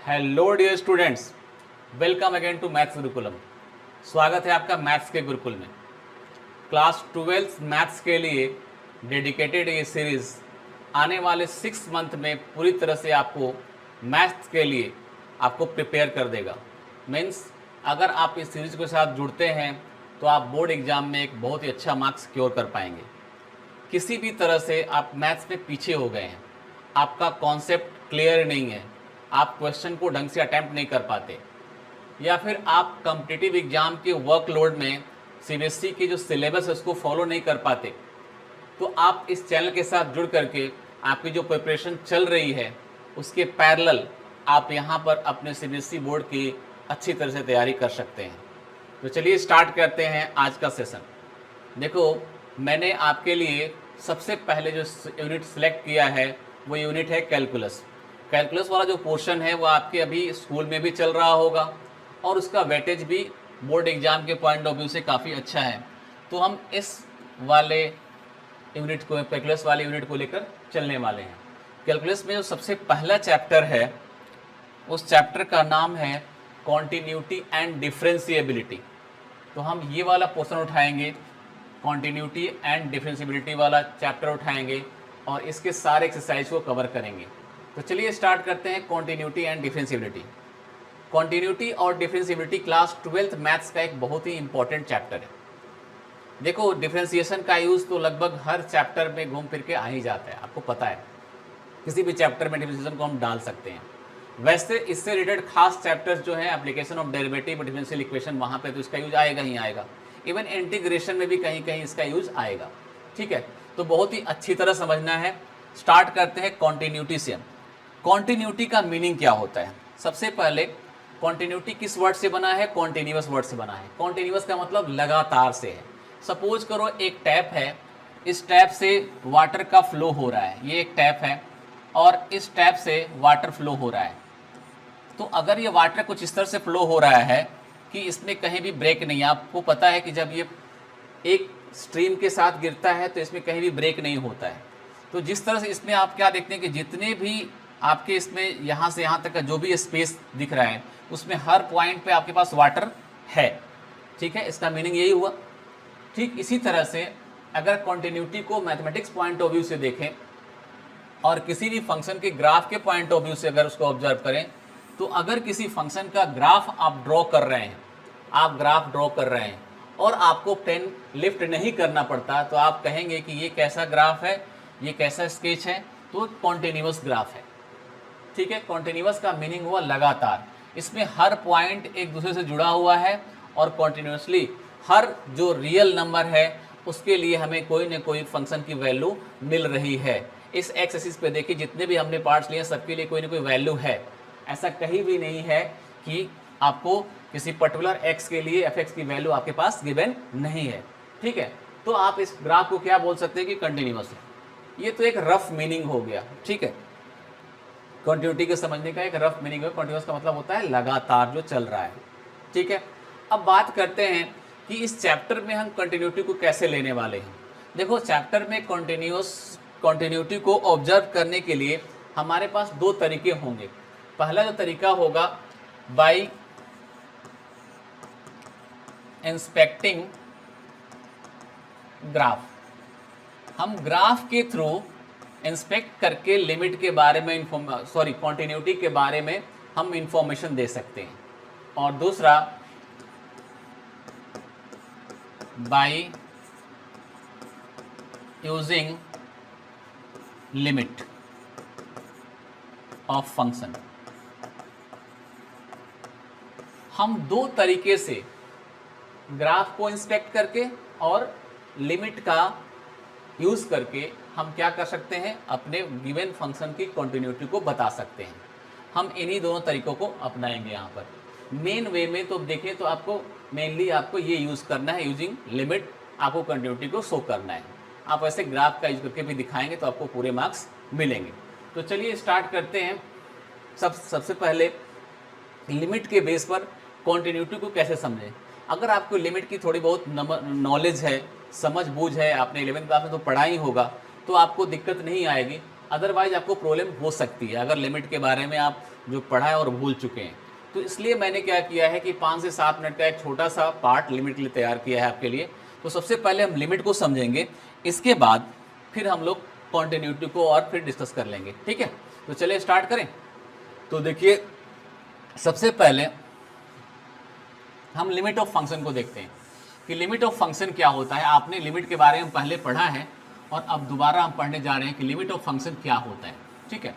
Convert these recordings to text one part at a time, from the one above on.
Hello dear students, welcome again to maths Gurukulam. स्वागत है आपका मैथ्स के गुरुकुल में। क्लास 12 मैथ्स के लिए डेडिकेटेड ये सीरीज़ आने वाले 6 मंथ में पूरी तरह से आपको मैथ्स के लिए आपको प्रिपेयर कर देगा। मीन्स अगर आप इस सीरीज़ के साथ जुड़ते हैं तो आप बोर्ड एग्ज़ाम में एक बहुत ही अच्छा मार्क्स सिक्योर कर पाएंगे। किसी भी तरह से आप मैथ्स में पीछे हो गए हैं, आपका कॉन्सेप्ट क्लियर नहीं है, आप क्वेश्चन को ढंग से अटैम्प्ट नहीं कर पाते, या फिर आप कॉम्पिटिटिव एग्जाम के वर्कलोड में सीबीएसई की जो सिलेबस है उसको फॉलो नहीं कर पाते, तो आप इस चैनल के साथ जुड़ करके आपकी जो प्रिपरेशन चल रही है उसके पैरेलल आप यहाँ पर अपने सीबीएसई बोर्ड की अच्छी तरह से तैयारी कर सकते हैं। तो चलिए स्टार्ट करते हैं आज का सेशन। देखो, मैंने आपके लिए सबसे पहले जो यूनिट सेलेक्ट किया है वो यूनिट है कैलकुलस। कैलकुलस वाला जो पोर्शन है वो आपके अभी स्कूल में भी चल रहा होगा और उसका वेटेज भी बोर्ड एग्जाम के पॉइंट ऑफ व्यू से काफ़ी अच्छा है। तो हम इस वाले यूनिट को, कैलकुलस वाले यूनिट को लेकर चलने वाले हैं। कैलकुलस में जो सबसे पहला चैप्टर है उस चैप्टर का नाम है कॉन्टिन्यूटी एंड डिफरेंशिएबिलिटी। तो हम ये वाला पोर्शन उठाएंगे, कॉन्टिन्यूटी एंड डिफरेंशिएबिलिटी वाला चैप्टर उठाएंगे और इसके सारे एक्सरसाइज को कवर करेंगे। तो चलिए स्टार्ट करते हैं कॉन्टिन्यूटी एंड डिफरेंशिएबिलिटी। कॉन्टिन्यूटी और डिफरेंशिएबिलिटी क्लास 12 मैथ्स का एक बहुत ही इंपॉर्टेंट चैप्टर है। देखो, डिफरेंशिएशन का यूज़ तो लगभग हर चैप्टर में घूम फिर के आ ही जाता है, आपको पता है। किसी भी चैप्टर में डिफरेंशिएशन को हम डाल सकते हैं। वैसे इससे रिलेटेड खास चैप्टर्स जो है application of derivative differential equation, वहाँ पे तो इसका यूज आएगा ही आएगा। इवन इंटीग्रेशन में भी कहीं कहीं इसका यूज आएगा। ठीक है, तो बहुत ही अच्छी तरह समझना है। स्टार्ट करते हैं कॉन्टिन्यूटी से। कॉन्टिन्यूटी का मीनिंग क्या होता है? सबसे पहले कॉन्टिन्यूटी किस वर्ड से बना है? कॉन्टिन्यूअस वर्ड से बना है। कॉन्टिन्यूअस का मतलब लगातार से है। सपोज करो एक टैप है, इस टैप से वाटर का फ्लो हो रहा है, ये एक टैप है और इस टैप से वाटर फ्लो हो रहा है। तो अगर ये वाटर कुछ इस तरह से फ्लो हो रहा है कि इसमें कहीं भी ब्रेक नहीं है। आपको पता है कि जब ये एक स्ट्रीम के साथ गिरता है तो इसमें कहीं भी ब्रेक नहीं होता है। तो जिस तरह से इसमें आप क्या देखते हैं कि जितने भी आपके इसमें यहाँ से यहाँ तक का जो भी स्पेस दिख रहा है उसमें हर पॉइंट पे आपके पास वाटर है। ठीक है, इसका मीनिंग यही हुआ। ठीक इसी तरह से अगर कॉन्टिन्यूटी को मैथमेटिक्स पॉइंट ऑफ व्यू से देखें और किसी भी फंक्शन के ग्राफ के पॉइंट ऑफ व्यू से अगर उसको ऑब्जर्व करें, तो अगर किसी फंक्शन का ग्राफ आप ड्रॉ कर रहे हैं, आप ग्राफ ड्रॉ कर रहे हैं और आपको पेन लिफ्ट नहीं करना पड़ता, तो आप कहेंगे कि ये कैसा ग्राफ है, ये कैसा स्केच है? तो कॉन्टिन्यूअस ग्राफ है। ठीक है, कॉन्टिन्यूअस का मीनिंग हुआ लगातार। इसमें हर पॉइंट एक दूसरे से जुड़ा हुआ है और कॉन्टिन्यूअसली हर जो रियल नंबर है उसके लिए हमें कोई न कोई फंक्शन की वैल्यू मिल रही है। इस एक्स एक्सिस पे देखिए, जितने भी हमने पार्ट्स लिए सबके लिए कोई ना कोई वैल्यू है। ऐसा कहीं भी नहीं है कि आपको किसी पर्टिकुलर एक्स के लिए एफ एक्स की वैल्यू आपके पास गिवन नहीं है। ठीक है, तो आप इस ग्राफ को क्या बोल सकते हैं कि कंटिन्यूअस है। ये तो एक रफ मीनिंग हो गया। ठीक है, कंटिन्यूटी के समझने का एक रफ मीनिंग है। कंटिन्यूअस का मतलब होता है लगातार जो चल रहा है। ठीक है, अब बात करते हैं कि इस चैप्टर में हम कंटिन्यूटी को कैसे लेने वाले हैं। देखो, चैप्टर में कंटिन्यूटी को ऑब्जर्व करने के लिए हमारे पास दो तरीके होंगे। पहला जो तरीका होगा बाय इंस्पेक्टिंग ग्राफ। हम ग्राफ के थ्रू इंस्पेक्ट करके लिमिट के बारे में कॉन्टिन्यूटी के बारे में हम इंफॉर्मेशन दे सकते हैं। और दूसरा by using limit of function. हम दो तरीके से ग्राफ को इंस्पेक्ट करके और लिमिट का यूज करके हम क्या कर सकते हैं, अपने गिवन फंक्शन की कंटिन्यूटी को बता सकते हैं। हम इन्हीं दोनों तरीकों को अपनाएंगे यहाँ पर। मेन वे में तो देखें तो आपको मेनली आपको ये यूज़ करना है, यूजिंग लिमिट आपको कंटिन्यूटी को शो करना है। आप ऐसे ग्राफ का यूज करके भी दिखाएंगे तो आपको पूरे मार्क्स मिलेंगे। तो चलिए स्टार्ट करते हैं। सबसे पहले लिमिट के बेस पर कॉन्टिन्यूटी को कैसे समझें। अगर आपको लिमिट की थोड़ी बहुत नॉलेज है, समझ बूझ है, आपने 11th क्लास में तो पढ़ा ही होगा, तो आपको दिक्कत नहीं आएगी। अदरवाइज आपको प्रॉब्लम हो सकती है। अगर लिमिट के बारे में आप जो पढ़ा है और भूल चुके हैं। तो इसलिए मैंने क्या किया है कि 5 से 7 मिनट का एक छोटा सा पार्ट लिमिट के लिए तैयार किया है आपके लिए। तो सबसे पहले हम लिमिट को समझेंगे, इसके बाद फिर हम लोग कॉन्टिन्यूटी को और फिर डिस्कस कर लेंगे, ठीक है। तो चलिए स्टार्ट करें। तो देखिए, सबसे पहले हम लिमिट ऑफ फंक्शन को देखते हैं कि लिमिट ऑफ फंक्शन क्या होता है। आपने लिमिट के बारे में पहले पढ़ा है और अब दोबारा हम पढ़ने जा रहे हैं कि लिमिट ऑफ फंक्शन क्या होता है, ठीक है।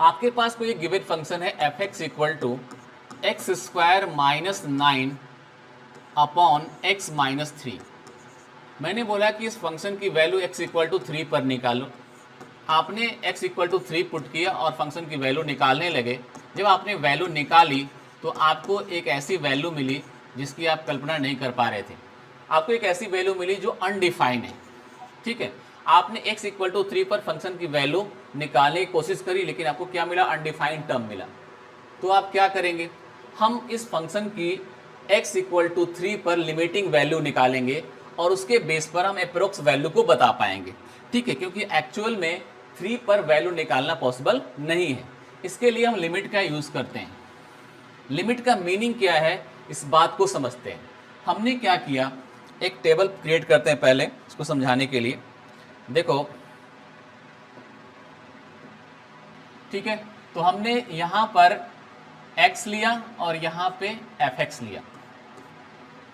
आपके पास कोई गिवन फंक्शन है f x equal to x square minus 9 upon x minus 3। मैंने बोला कि इस फंक्शन की वैल्यू x इक्वल टू 3 पर निकालो। आपने x इक्वल टू 3 पुट किया और फंक्शन की वैल्यू निकालने लगे। जब आपने वैल्यू निकाली तो आपको एक ऐसी वैल्यू मिली जिसकी आप कल्पना नहीं कर पा रहे थे। आपको एक ऐसी वैल्यू मिली जो अनडिफाइन है, ठीक है। आपने x इक्वल टू 3 पर फंक्शन की वैल्यू निकालने की कोशिश करी, लेकिन आपको क्या मिला? अनडिफाइंड टर्म मिला। तो आप क्या करेंगे? हम इस फंक्शन की x इक्वल टू 3 पर लिमिटिंग वैल्यू निकालेंगे और उसके बेस पर हम अप्रोक्स वैल्यू को बता पाएंगे, ठीक है। क्योंकि एक्चुअल में 3 पर वैल्यू निकालना पॉसिबल नहीं है, इसके लिए हम लिमिट का यूज़ करते हैं। लिमिट का मीनिंग क्या है, इस बात को समझते हैं। हमने क्या किया, एक टेबल क्रिएट करते हैं पहले इसको समझाने के लिए। देखो, ठीक है। तो हमने यहाँ पर x लिया और यहाँ पे fx लिया,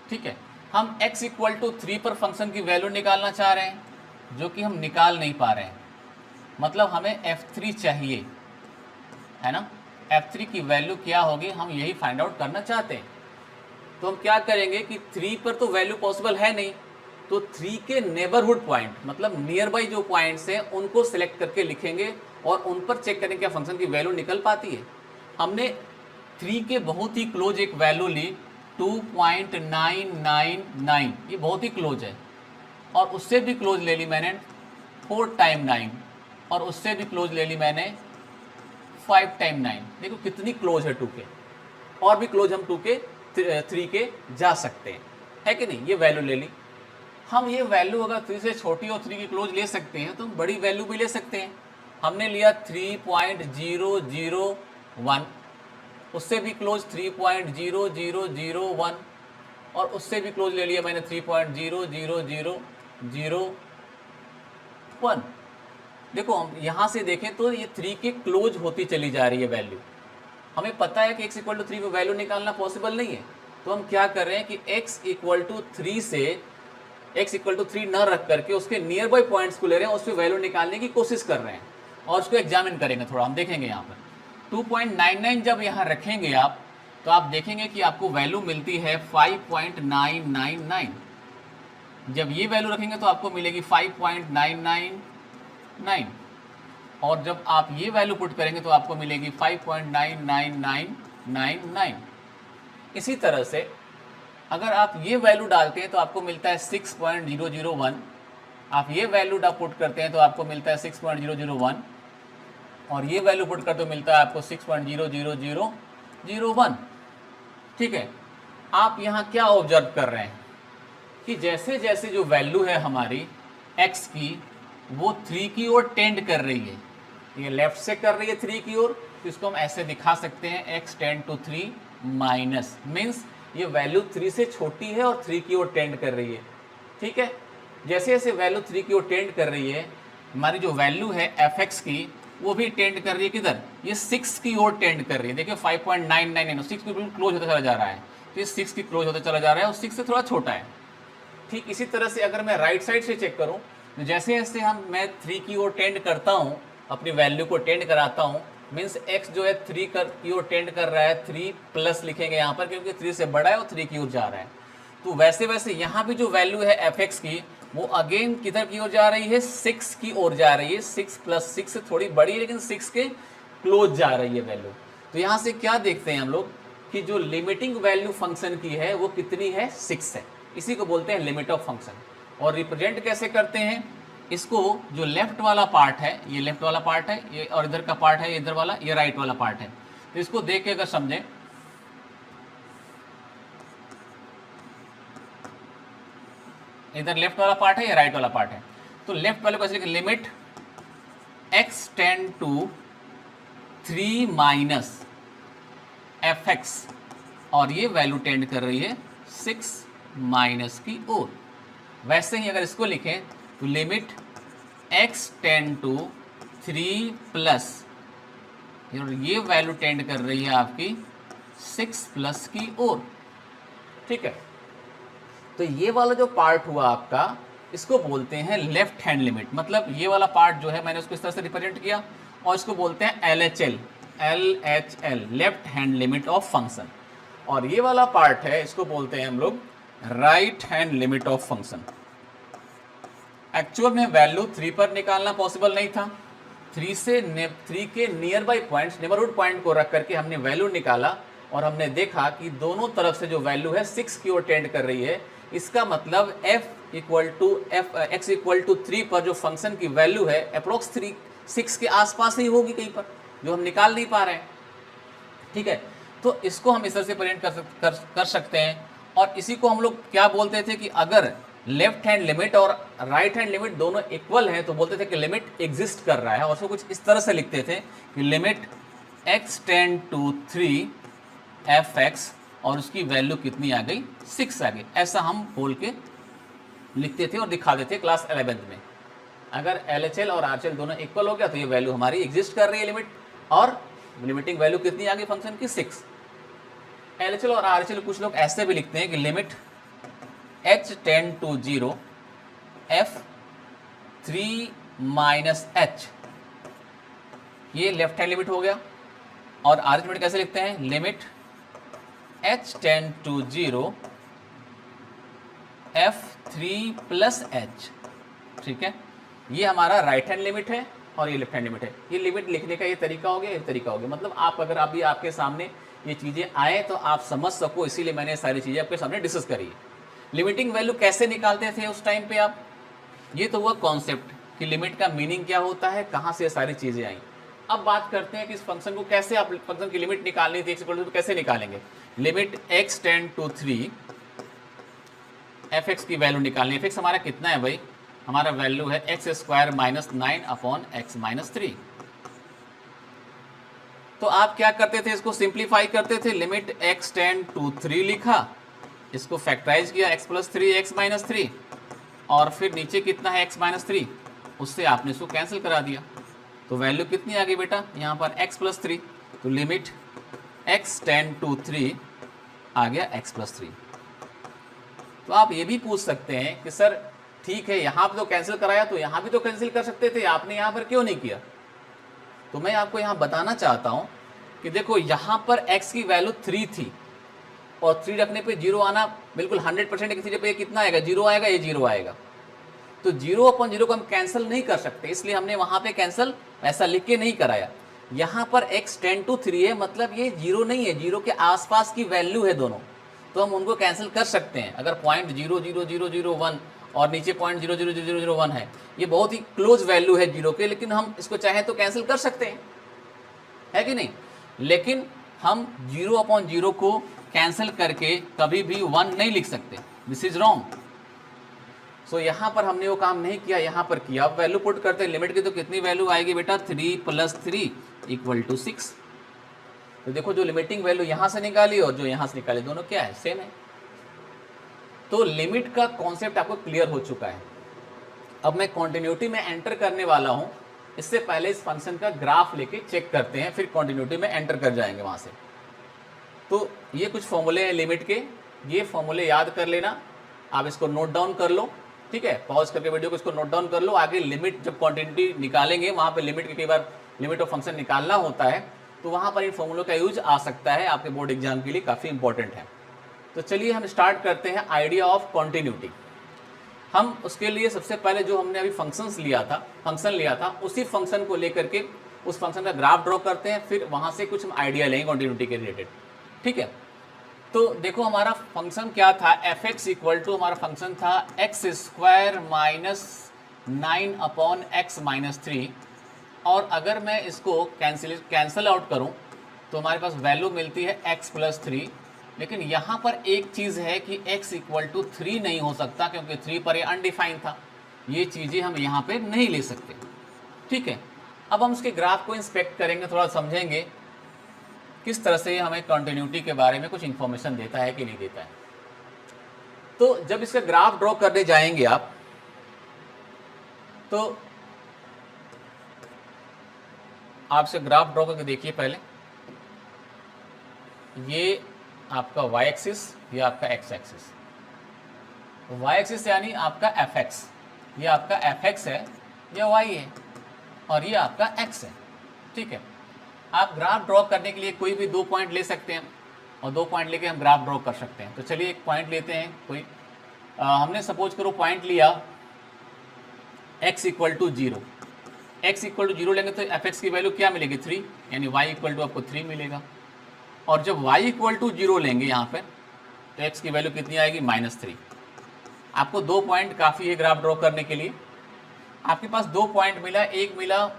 ठीक है। हम x इक्वल टू 3 पर फंक्शन की वैल्यू निकालना चाह रहे हैं, जो कि हम निकाल नहीं पा रहे हैं। मतलब हमें f3 चाहिए, है ना। f3 की वैल्यू क्या होगी, हम यही फाइंड आउट करना चाहते हैं। तो हम क्या करेंगे कि 3 पर तो वैल्यू पॉसिबल है नहीं, तो 3 के नेबरहुड पॉइंट, मतलब नियर बाई जो पॉइंट्स हैं उनको सिलेक्ट करके लिखेंगे और उन पर चेक करेंगे क्या फंक्शन की वैल्यू निकल पाती है। हमने 3 के बहुत ही क्लोज एक वैल्यू ली 2.999, ये बहुत ही क्लोज है। और उससे भी क्लोज ले ली मैंने 4 टाइम 9, और उससे भी क्लोज ले ली मैंने 5 टाइम 9। देखो कितनी क्लोज है 2 के, और भी क्लोज हम 2 के 3 के जा सकते हैं, है कि नहीं। ये वैल्यू ले ली। हम ये वैल्यू अगर 3 से छोटी और 3 के क्लोज ले सकते हैं तो हम बड़ी वैल्यू भी ले सकते हैं। हमने लिया 3.0001, उससे भी क्लोज 3.0001, और उससे भी क्लोज ले लिया मैंने 3.00001। देखो, हम यहाँ से देखें तो ये 3 के क्लोज होती चली जा रही है वैल्यू। हमें पता है कि x इक्वल टू 3 पर वैल्यू निकालना पॉसिबल नहीं है, तो हम क्या कर रहे हैं कि x इक्वल टू 3 से x इक्वल टू 3 न रख करके उसके नियर बाई पॉइंट्स को ले रहे हैं, उस पर वैल्यू निकालने की कोशिश कर रहे हैं और उसको एग्जामिन करेंगे। थोड़ा हम देखेंगे यहाँ पर 2.99 जब यहाँ रखेंगे आप, तो आप देखेंगे कि आपको वैल्यू मिलती है 5.999। जब ये वैल्यू रखेंगे तो आपको मिलेगी 5.999, और जब आप ये वैल्यू पुट करेंगे तो आपको मिलेगी 5.99999। इसी तरह से अगर आप ये वैल्यू डालते हैं तो आपको मिलता है 6.001। आप ये वैल्यू पुट करते हैं तो आपको मिलता है 6.001, और ये वैल्यू पुट करते तो मिलता है आपको 6.00001, ठीक है। आप यहाँ क्या ऑब्जर्व कर रहे हैं कि जैसे जैसे जो वैल्यू है हमारी x की, वो 3 की ओर टेंड कर रही है। ये लेफ्ट से कर रही है 3 की ओर, तो इसको हम ऐसे दिखा सकते हैं x tend to 3 minus, means ये वैल्यू 3 से छोटी है और 3 की ओर टेंड कर रही है, ठीक है। जैसे जैसे वैल्यू 3 की ओर टेंड कर रही है, हमारी जो वैल्यू है fx की, वो भी टेंड कर रही है किधर, ये 6 की ओर टेंड कर रही है। देखिए 5.999, 6 की बिल्कुल क्लोज होता चला जा रहा है, तो ये 6 की क्लोज होता चला जा रहा है और 6 से थोड़ा छोटा है। ठीक इसी तरह से अगर मैं राइट साइड से चेक करूं, तो जैसे जैसे मैं 3 की ओर टेंड करता हूं, अपनी वैल्यू को टेंड कराता हूं, मीन्स x जो है 3 की ओर टेंड कर रहा है, 3 प्लस लिखेंगे यहाँ पर क्योंकि 3 से बड़ा है और 3 की ओर जा रहा है। तो वैसे वैसे यहाँ भी जो वैल्यू है fx की, वो अगेन किधर की ओर जा रही है, 6 की ओर जा रही है। 6 प्लस 6 से थोड़ी बड़ी है, लेकिन 6 के क्लोज जा रही है वैल्यू। तो यहाँ से क्या देखते हैं हम लोग कि जो लिमिटिंग वैल्यू फंक्शन की है वो कितनी है, 6 है। इसी को बोलते हैं लिमिट ऑफ फंक्शन। और रिप्रेजेंट कैसे करते हैं इसको, जो लेफ्ट वाला पार्ट है, ये लेफ्ट वाला पार्ट है, ये और इधर का पार्ट है, ये इधर वाला, ये राइट वाला पार्ट है। तो इसको देख के अगर समझें, इधर लेफ्ट वाला पार्ट है, ये राइट वाला पार्ट है। तो लेफ्ट वाले को ऐसे limit x tend to 3 minus F x, और ये वैल्यू टेंड कर रही है 6 माइनस की ओर। वैसे ही अगर इसको लिखें तो limit x tend to 3 plus, ये वैल्यू टेंड कर रही है आपकी 6 प्लस की ओर। ठीक है, तो ये वाला जो पार्ट हुआ आपका, इसको बोलते हैं लेफ्ट हैंड लिमिट। मतलब ये वाला पार्ट जो है मैंने उसको इस तरह से रिप्रेजेंट किया, और इसको बोलते हैं LHL, left hand limit of function. और ये वाला पार्ट है, इसको बोलते हैं हम लोग right hand limit of function. Actual में वैल्यू 3 पर निकालना पॉसिबल नहीं था। 3 के near by points, neighbourhood point को रख करके हमने वैल्यू निकाला, और हमने देखा कि दोनों तरफ से जो वैल्यू है 6 की ओर टेंड कर रही है। इसका मतलब x इक्वल टू 3 पर जो फंक्शन की वैल्यू है अप्रोक्स 6 के आसपास ही होगी कहीं पर, जो हम निकाल नहीं पा रहे हैं। ठीक है, तो इसको हम इस तरह से प्रेजेंट कर सकते हैं। और इसी को हम लोग क्या बोलते थे कि अगर लेफ्ट हैंड लिमिट और राइट हैंड लिमिट दोनों इक्वल हैं तो बोलते थे कि लिमिट एग्जिस्ट कर रहा है। और उसको कुछ इस तरह से लिखते थे कि limit x tend to 3 f x, और उसकी वैल्यू कितनी आ गई, 6 आ गई। ऐसा हम बोल के लिखते थे और दिखा देते क्लास 11th में। अगर LHL और RHL दोनों इक्वल हो गया तो ये वैल्यू हमारी एग्जिस्ट कर रही है लिमिट, और लिमिटिंग वैल्यू कितनी आ गई फंक्शन की, 6। LHL और RHL कुछ लोग ऐसे भी लिखते हैं कि limit h tend to 0 f 3 minus h, ये लेफ्ट हैंड लिमिट हो गया। और RHL लिमिट कैसे लिखते हैं, limit h tend to 0 f 3 plus h। ठीक है, ये हमारा राइट हैंड लिमिट है और ये लेफ्ट हैंड लिमिट है। ये लिमिट लिखने का ये तरीका हो गया, ये तरीका हो गया। मतलब आप अगर अभी आपके सामने ये चीज़ें आए तो आप समझ सको, इसीलिए मैंने सारी चीज़ें आपके सामने डिस्कस करी है। लिमिटिंग वैल्यू कैसे निकालते थे उस टाइम पे आप, ये तो हुआ कॉन्सेप्ट कि लिमिट का मीनिंग क्या होता है, कहाँ से ये सारी चीज़ें आई। अब बात करते हैं कि इस फंक्शन को कैसे, आप फंक्शन की लिमिट निकालनी थी x तो कैसे निकालेंगे। Limit x tend to 3 f x की वैल्यू निकालनी है। एफ एक्स हमारा कितना है भाई, हमारा वैल्यू है x² minus 9 upon x minus 3। तो आप क्या करते थे, इसको सिंप्लीफाई करते थे। लिमिट x टेंड टू 3 लिखा, इसको फैक्टराइज किया x प्लस 3 x माइनस 3, और फिर नीचे कितना है x माइनस 3, उससे आपने इसको कैंसिल करा दिया। तो वैल्यू कितनी आ गई बेटा यहाँ पर x प्लस 3, तो लिमिट x टेंड टू 3 आ गया x प्लस 3। तो आप ये भी पूछ सकते हैं कि सर ठीक है, यहाँ पे तो कैंसिल कराया तो यहाँ भी तो कैंसिल कर सकते थे, आपने यहाँ पर क्यों नहीं किया। तो मैं आपको यहाँ बताना चाहता हूँ कि देखो यहाँ पर x की वैल्यू 3 थी, और 3 रखने पे 0 आना बिल्कुल 100% किसी पे कितना आएगा, 0 आएगा, ये 0 आएगा। तो 0 अपॉन 0 को हम कैंसिल नहीं कर सकते, इसलिए हमने वहाँ पे कैंसिल ऐसा लिख के नहीं कराया। यहाँ पर x टेंड टू 3 है, मतलब ये 0 नहीं है, 0 के आसपास की वैल्यू है दोनों, तो हम उनको कैंसिल कर सकते हैं। अगर पॉइंट 0.0001 और नीचे पॉइंट 0.0001 है, ये बहुत ही क्लोज वैल्यू है 0 के, लेकिन हम इसको चाहें तो कैंसिल कर सकते हैं, है कि नहीं। लेकिन हम 0 अपॉन 0 को कैंसिल करके कभी भी 1 नहीं लिख सकते, दिस इज रॉन्ग। सो यहाँ पर हमने वो काम नहीं किया, यहाँ पर किया। अब वैल्यू पुट करते हैं लिमिट की, तो कितनी वैल्यू आएगी बेटा, 3 प्लस 3 इक्वल टू 6। तो देखो जो लिमिटिंग वैल्यू यहाँ से निकाली और जो यहाँ से निकाली, दोनों क्या है, सेम है। तो लिमिट का कॉन्सेप्ट आपको क्लियर हो चुका है। अब मैं कॉन्टिन्यूटी में एंटर करने वाला हूँ। इससे पहले इस फंक्शन का ग्राफ लेके चेक करते हैं, फिर कॉन्टिन्यूटी में एंटर कर जाएंगे वहाँ से। तो ये कुछ फॉर्मूले हैं लिमिट के, ये फॉर्मूले याद कर लेना, आप इसको नोट डाउन कर लो। ठीक है, पॉज करके वीडियो को इसको नोट डाउन कर लो। आगे लिमिट जब कॉन्टिन्यूटी निकालेंगे, वहाँ पे लिमिट के कई बार लिमिट ऑफ फंक्शन निकालना होता है, तो वहाँ पर इन फॉर्मूलों का यूज आ सकता है, आपके बोर्ड एग्जाम के लिए काफ़ी इंपॉर्टेंट है। तो चलिए हम स्टार्ट करते हैं आइडिया ऑफ कॉन्टिन्यूटी। हम उसके लिए सबसे पहले जो हमने अभी फंक्शन लिया था, उसी फंक्शन को लेकर के उस फंक्शन का ग्राफ ड्रॉ करते हैं, फिर वहाँ से कुछ हम आइडिया लेंगे कॉन्टिन्यूटी के रिलेटेड। ठीक है, तो देखो हमारा फंक्शन क्या था, एफ एक्स इक्वल टू हमारा फंक्शन था x² minus 9 upon x minus 3। और अगर मैं इसको कैंसिल आउट करूं तो हमारे पास वैल्यू मिलती है x प्लस 3। लेकिन यहाँ पर एक चीज़ है कि x इक्वल टू 3 नहीं हो सकता, क्योंकि 3 पर ये अनडिफाइंड था। ये चीज़ें हम यहाँ पे नहीं ले सकते। ठीक है, अब हम उसके ग्राफ को इंस्पेक्ट करेंगे, थोड़ा समझेंगे किस तरह से हमें कंटिन्यूटी के बारे में कुछ इन्फॉर्मेशन देता है कि नहीं देता है। तो जब इसका ग्राफ ड्रॉ करने जाएंगे आप, तो आप इसे ग्राफ ड्रॉ करके देखिए। पहले ये आपका y एक्सिस, ये आपका x एक्सिस। y एक्सिस यानी आपका fx, ये आपका fx है, ये y है, और ये आपका x है। ठीक है, आप ग्राफ ड्रॉ करने के लिए कोई भी 2 पॉइंट ले सकते हैं और 2 पॉइंट लेके हम ग्राफ ड्रॉ कर सकते हैं। तो चलिए एक पॉइंट लेते हैं कोई, हमने सपोज करो पॉइंट लिया x equal to 0। x equal to 0 लेंगे तो fx की वैल्यू क्या मिलेगी? 3, यानी y इक्वल टू आपको 3 मिलेगा। और जब y इक्वल टू 0 लेंगे यहाँ पर, तो x की वैल्यू कितनी आएगी? -3। आपको 2 पॉइंट काफ़ी है ग्राफ ड्रॉ करने के लिए। आपके पास 2 पॉइंट मिला, एक मिला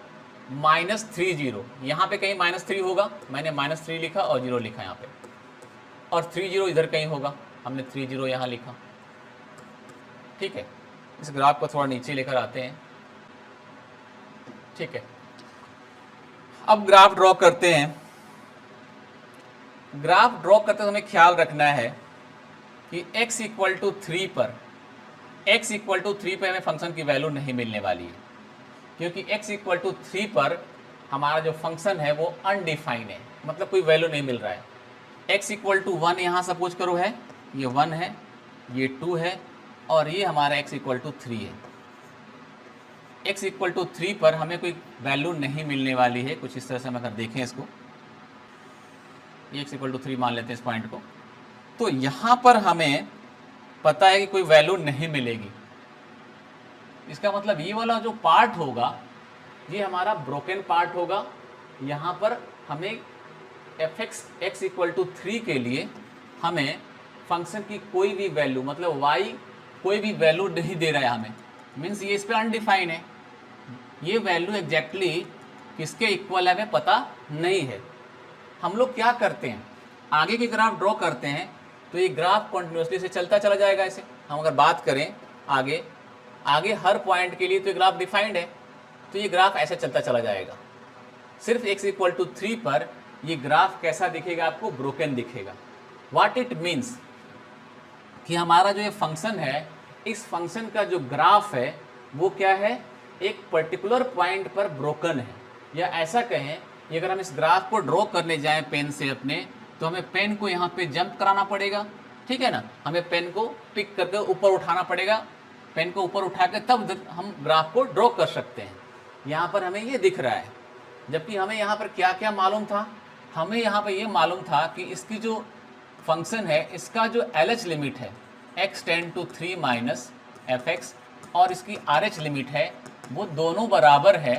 -30, यहाँ पे कहीं -3 होगा, मैंने -3 लिखा और 0 लिखा यहाँ पे, और 30 इधर कहीं होगा, हमने 30 यहाँ लिखा। ठीक है, इस ग्राफ को थोड़ा नीचे लेकर आते हैं। ठीक है, अब ग्राफ ड्रॉ करते हैं। ग्राफ ड्रॉ करते समय ख्याल रखना है कि x इक्वल टू 3 पर, x इक्वल टू 3 पर हमें फंक्शन की वैल्यू नहीं मिलने वाली है, क्योंकि x इक्वल टू 3 पर हमारा जो फंक्शन है वो अनडिफाइन है, मतलब कोई वैल्यू नहीं मिल रहा है। x इक्वल टू 1 यहाँ सपोज करो है, ये 1 है, ये 2 है, और ये हमारा x इक्वल टू 3 है। x इक्वल टू 3 पर हमें कोई वैल्यू नहीं मिलने वाली है। कुछ इस तरह से हम अगर देखें इसको, x इक्वल टू 3 मान लेते हैं इस पॉइंट को, तो यहाँ पर हमें पता है कि कोई वैल्यू नहीं मिलेगी। इसका मतलब ये वाला जो पार्ट होगा ये हमारा ब्रोकन पार्ट होगा। यहाँ पर हमें fx x इक्वल टू 3 के लिए हमें फंक्शन की कोई भी वैल्यू, मतलब y कोई भी वैल्यू नहीं दे रहा है हमें, मीन्स ये इस पर अनडिफाइन है। ये वैल्यू एग्जैक्टली किसके इक्वल है हमें पता नहीं है। हम लोग क्या करते हैं, आगे के ग्राफ ड्रॉ करते हैं तो ये ग्राफ कॉन्टिन्यूसली से चलता चला जाएगा। ऐसे हम अगर बात करें आगे आगे हर पॉइंट के लिए तो ये ग्राफ डिफाइंड है, तो ये ग्राफ ऐसे चलता चला जाएगा। सिर्फ x इक्वल टू 3 पर ये ग्राफ कैसा दिखेगा? आपको ब्रोकन दिखेगा। व्हाट इट मीन्स कि हमारा जो ये फंक्शन है, इस फंक्शन का जो ग्राफ है वो क्या है? एक पर्टिकुलर पॉइंट पर ब्रोकन है। या ऐसा कहें कि अगर हम इस ग्राफ को ड्रॉ करने जाएं पेन से अपने, तो हमें पेन को यहाँ पे जंप कराना पड़ेगा, ठीक है ना, हमें पेन को पिक करके ऊपर उठाना पड़ेगा, पेन को ऊपर उठा के तब हम ग्राफ को ड्रॉ कर सकते हैं। यहाँ पर हमें ये दिख रहा है, जबकि हमें यहाँ पर क्या क्या मालूम था? हमें यहाँ पर ये मालूम था कि इसकी जो फंक्शन है, इसका जो LH लिमिट है x tend to 3 minus fx, और इसकी RH लिमिट है, वो दोनों बराबर है।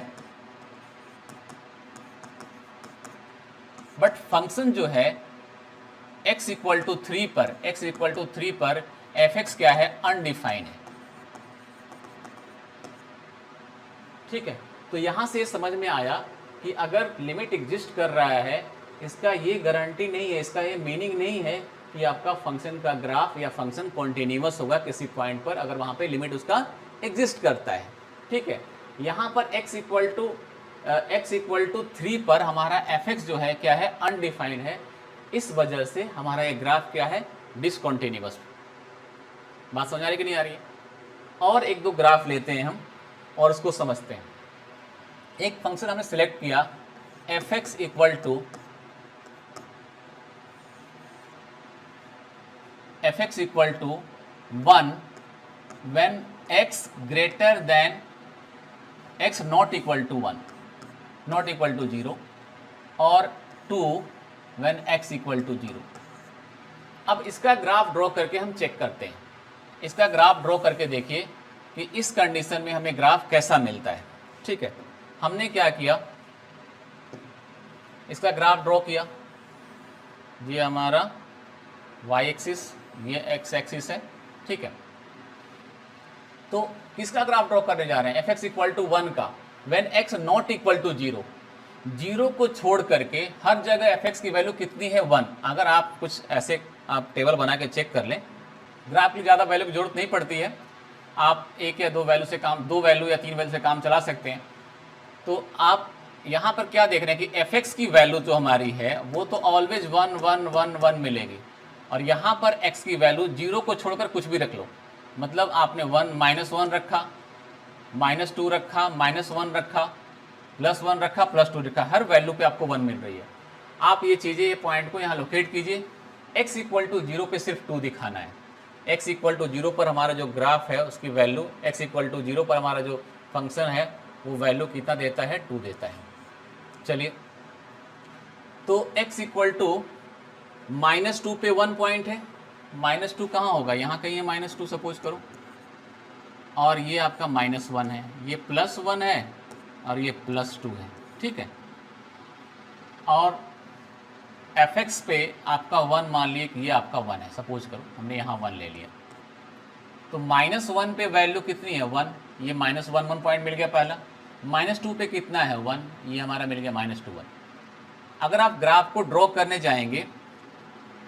बट फंक्शन जो है x इक्वल टू 3 पर, x इक्वल टू 3 पर fx क्या है? अनडिफाइन है। ठीक है, तो यहाँ से समझ में आया कि अगर लिमिट एग्जिस्ट कर रहा है, इसका ये गारंटी नहीं है, इसका ये मीनिंग नहीं है कि आपका फंक्शन का ग्राफ या फंक्शन कॉन्टिन्यूअस होगा किसी पॉइंट पर, अगर वहाँ पे लिमिट उसका एग्जिस्ट करता है। ठीक है, यहाँ पर x इक्वल टू 3 पर हमारा fx जो है क्या है? अनडिफाइंड है। इस वजह से हमारा ये ग्राफ क्या है? डिसकॉन्टिन्यूअस। बात समझ आ रही कि नहीं आ रही है? और एक दो ग्राफ लेते हैं हम और उसको समझते हैं। एक फंक्शन हमने सिलेक्ट किया fx equal to fx equal to 1 when x greater than x not equal to 1, not equal to 0, और 2 when x इक्वल टू 0। अब इसका ग्राफ ड्रॉ करके हम चेक करते हैं। इसका ग्राफ ड्रॉ करके देखिए कि इस कंडीशन में हमें ग्राफ कैसा मिलता है। ठीक है, हमने क्या किया, इसका ग्राफ ड्रॉ किया। ये हमारा y एक्सिस, ये x एक्सिस है। ठीक है, तो किसका ग्राफ ड्रॉ करने जा रहे हैं? fx इक्वल टू 1 का, when x not equal to 0। 0 को छोड़ करके हर जगह fx की वैल्यू कितनी है? 1। अगर आप कुछ ऐसे आप टेबल बना के चेक कर लें, ग्राफ की ज़्यादा वैल्यू की जरूरत नहीं पड़ती है, आप 1 या 2 वैल्यू से काम, 2 वैल्यू या 3 वैल्यू से काम चला सकते हैं। तो आप यहाँ पर क्या देख रहे हैं कि एफ एक्स की वैल्यू जो हमारी है वो तो ऑलवेज 1 1 1 1 मिलेगी, और यहाँ पर x की वैल्यू 0 को छोड़कर कुछ भी रख लो, मतलब आपने -1 रखा, -2 रखा, -1 रखा, +1 रखा, +2 रखा, हर वैल्यू पे आपको 1 मिल रही है। आप ये चीज़ें, ये पॉइंट को यहाँ लोकेट कीजिए। x = 0 पे सिर्फ 2 दिखाना है। x = 0 पर हमारा जो ग्राफ है उसकी वैल्यू, x = 0 पर हमारा जो फंक्शन है वो वैल्यू कितना देता है, 2 देता है। चलिए, तो x = -2 पे 1 पॉइंट है, -2 कहाँ होगा, यहाँ कहीं है -2 सपोज करो, और ये आपका -1 है, ये +1 है और ये +2 है, ठीक है। और fx पे आपका 1 मान लिए कि ये आपका 1 है, सपोज करो हमने यहाँ 1 ले लिया, तो -1 पे वैल्यू कितनी है, 1, ये -1 पॉइंट मिल गया पहला। -2 पे कितना है, 1, ये हमारा मिल गया -2 1। अगर आप ग्राफ को ड्रॉ करने जाएंगे,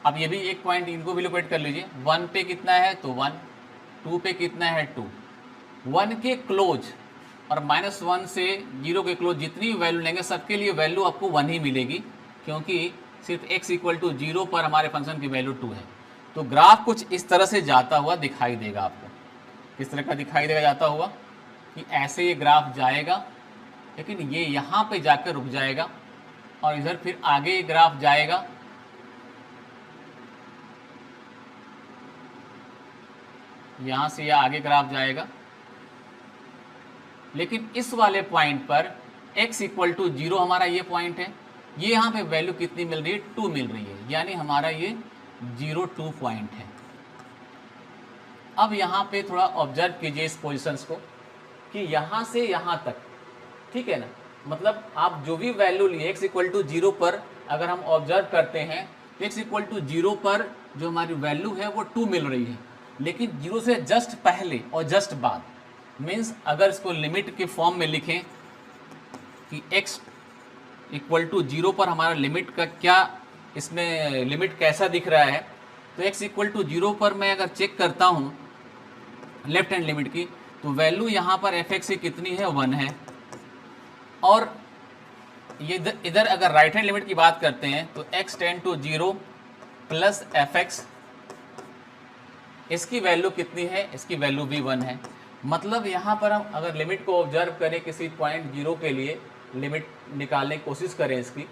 अब ये भी एक पॉइंट इनको भी लोकेट कर लीजिए, 1 पे कितना है तो 1, 2 पे कितना है 2, 1 के क्लोज और -1 से 0 के क्लोज जितनी वैल्यू लेंगे सबके लिए वैल्यू आपको 1 ही मिलेगी, क्योंकि सिर्फ x = 0 पर हमारे फंक्शन की वैल्यू 2 है। तो ग्राफ कुछ इस तरह से जाता हुआ दिखाई देगा आपको। किस तरह का दिखाई देगा जाता हुआ, कि ऐसे ये ग्राफ जाएगा, लेकिन ये यहाँ पे जाकर रुक जाएगा, और इधर फिर आगे ये ग्राफ जाएगा, यहाँ से यह आगे ग्राफ जाएगा, लेकिन इस वाले पॉइंट पर x = 0 हमारा ये पॉइंट है, ये यहाँ पे वैल्यू कितनी मिल रही है, 2 मिल रही है, यानी हमारा ये 0 2 पॉइंट है। अब यहाँ पे थोड़ा ऑब्जर्व कीजिए इस पोजीशंस को, कि यहाँ से यहाँ तक, ठीक है ना, मतलब आप जो भी वैल्यू लिए x = 0 पर अगर हम ऑब्जर्व करते हैं तो x = 0 पर जो हमारी वैल्यू है वो 2 मिल रही है, लेकिन 0 से जस्ट पहले और जस्ट बाद, मीन्स अगर इसको लिमिट के फॉर्म में लिखें कि x = 0 पर हमारा लिमिट का क्या, इसमें लिमिट कैसा दिख रहा है, तो x = 0 पर मैं अगर चेक करता हूँ लेफ्ट हैंड लिमिट की, तो वैल्यू यहाँ पर f(x) की कितनी है, 1 है, और ये इधर अगर राइट हैंड लिमिट की बात करते हैं तो x → 0 प्लस f(x), इसकी वैल्यू कितनी है, इसकी वैल्यू भी 1 है। मतलब यहाँ पर हम अगर लिमिट को ऑब्जर्व करें किसी पॉइंट 0 के लिए, लिमिट निकालने की कोशिश करें इसकी,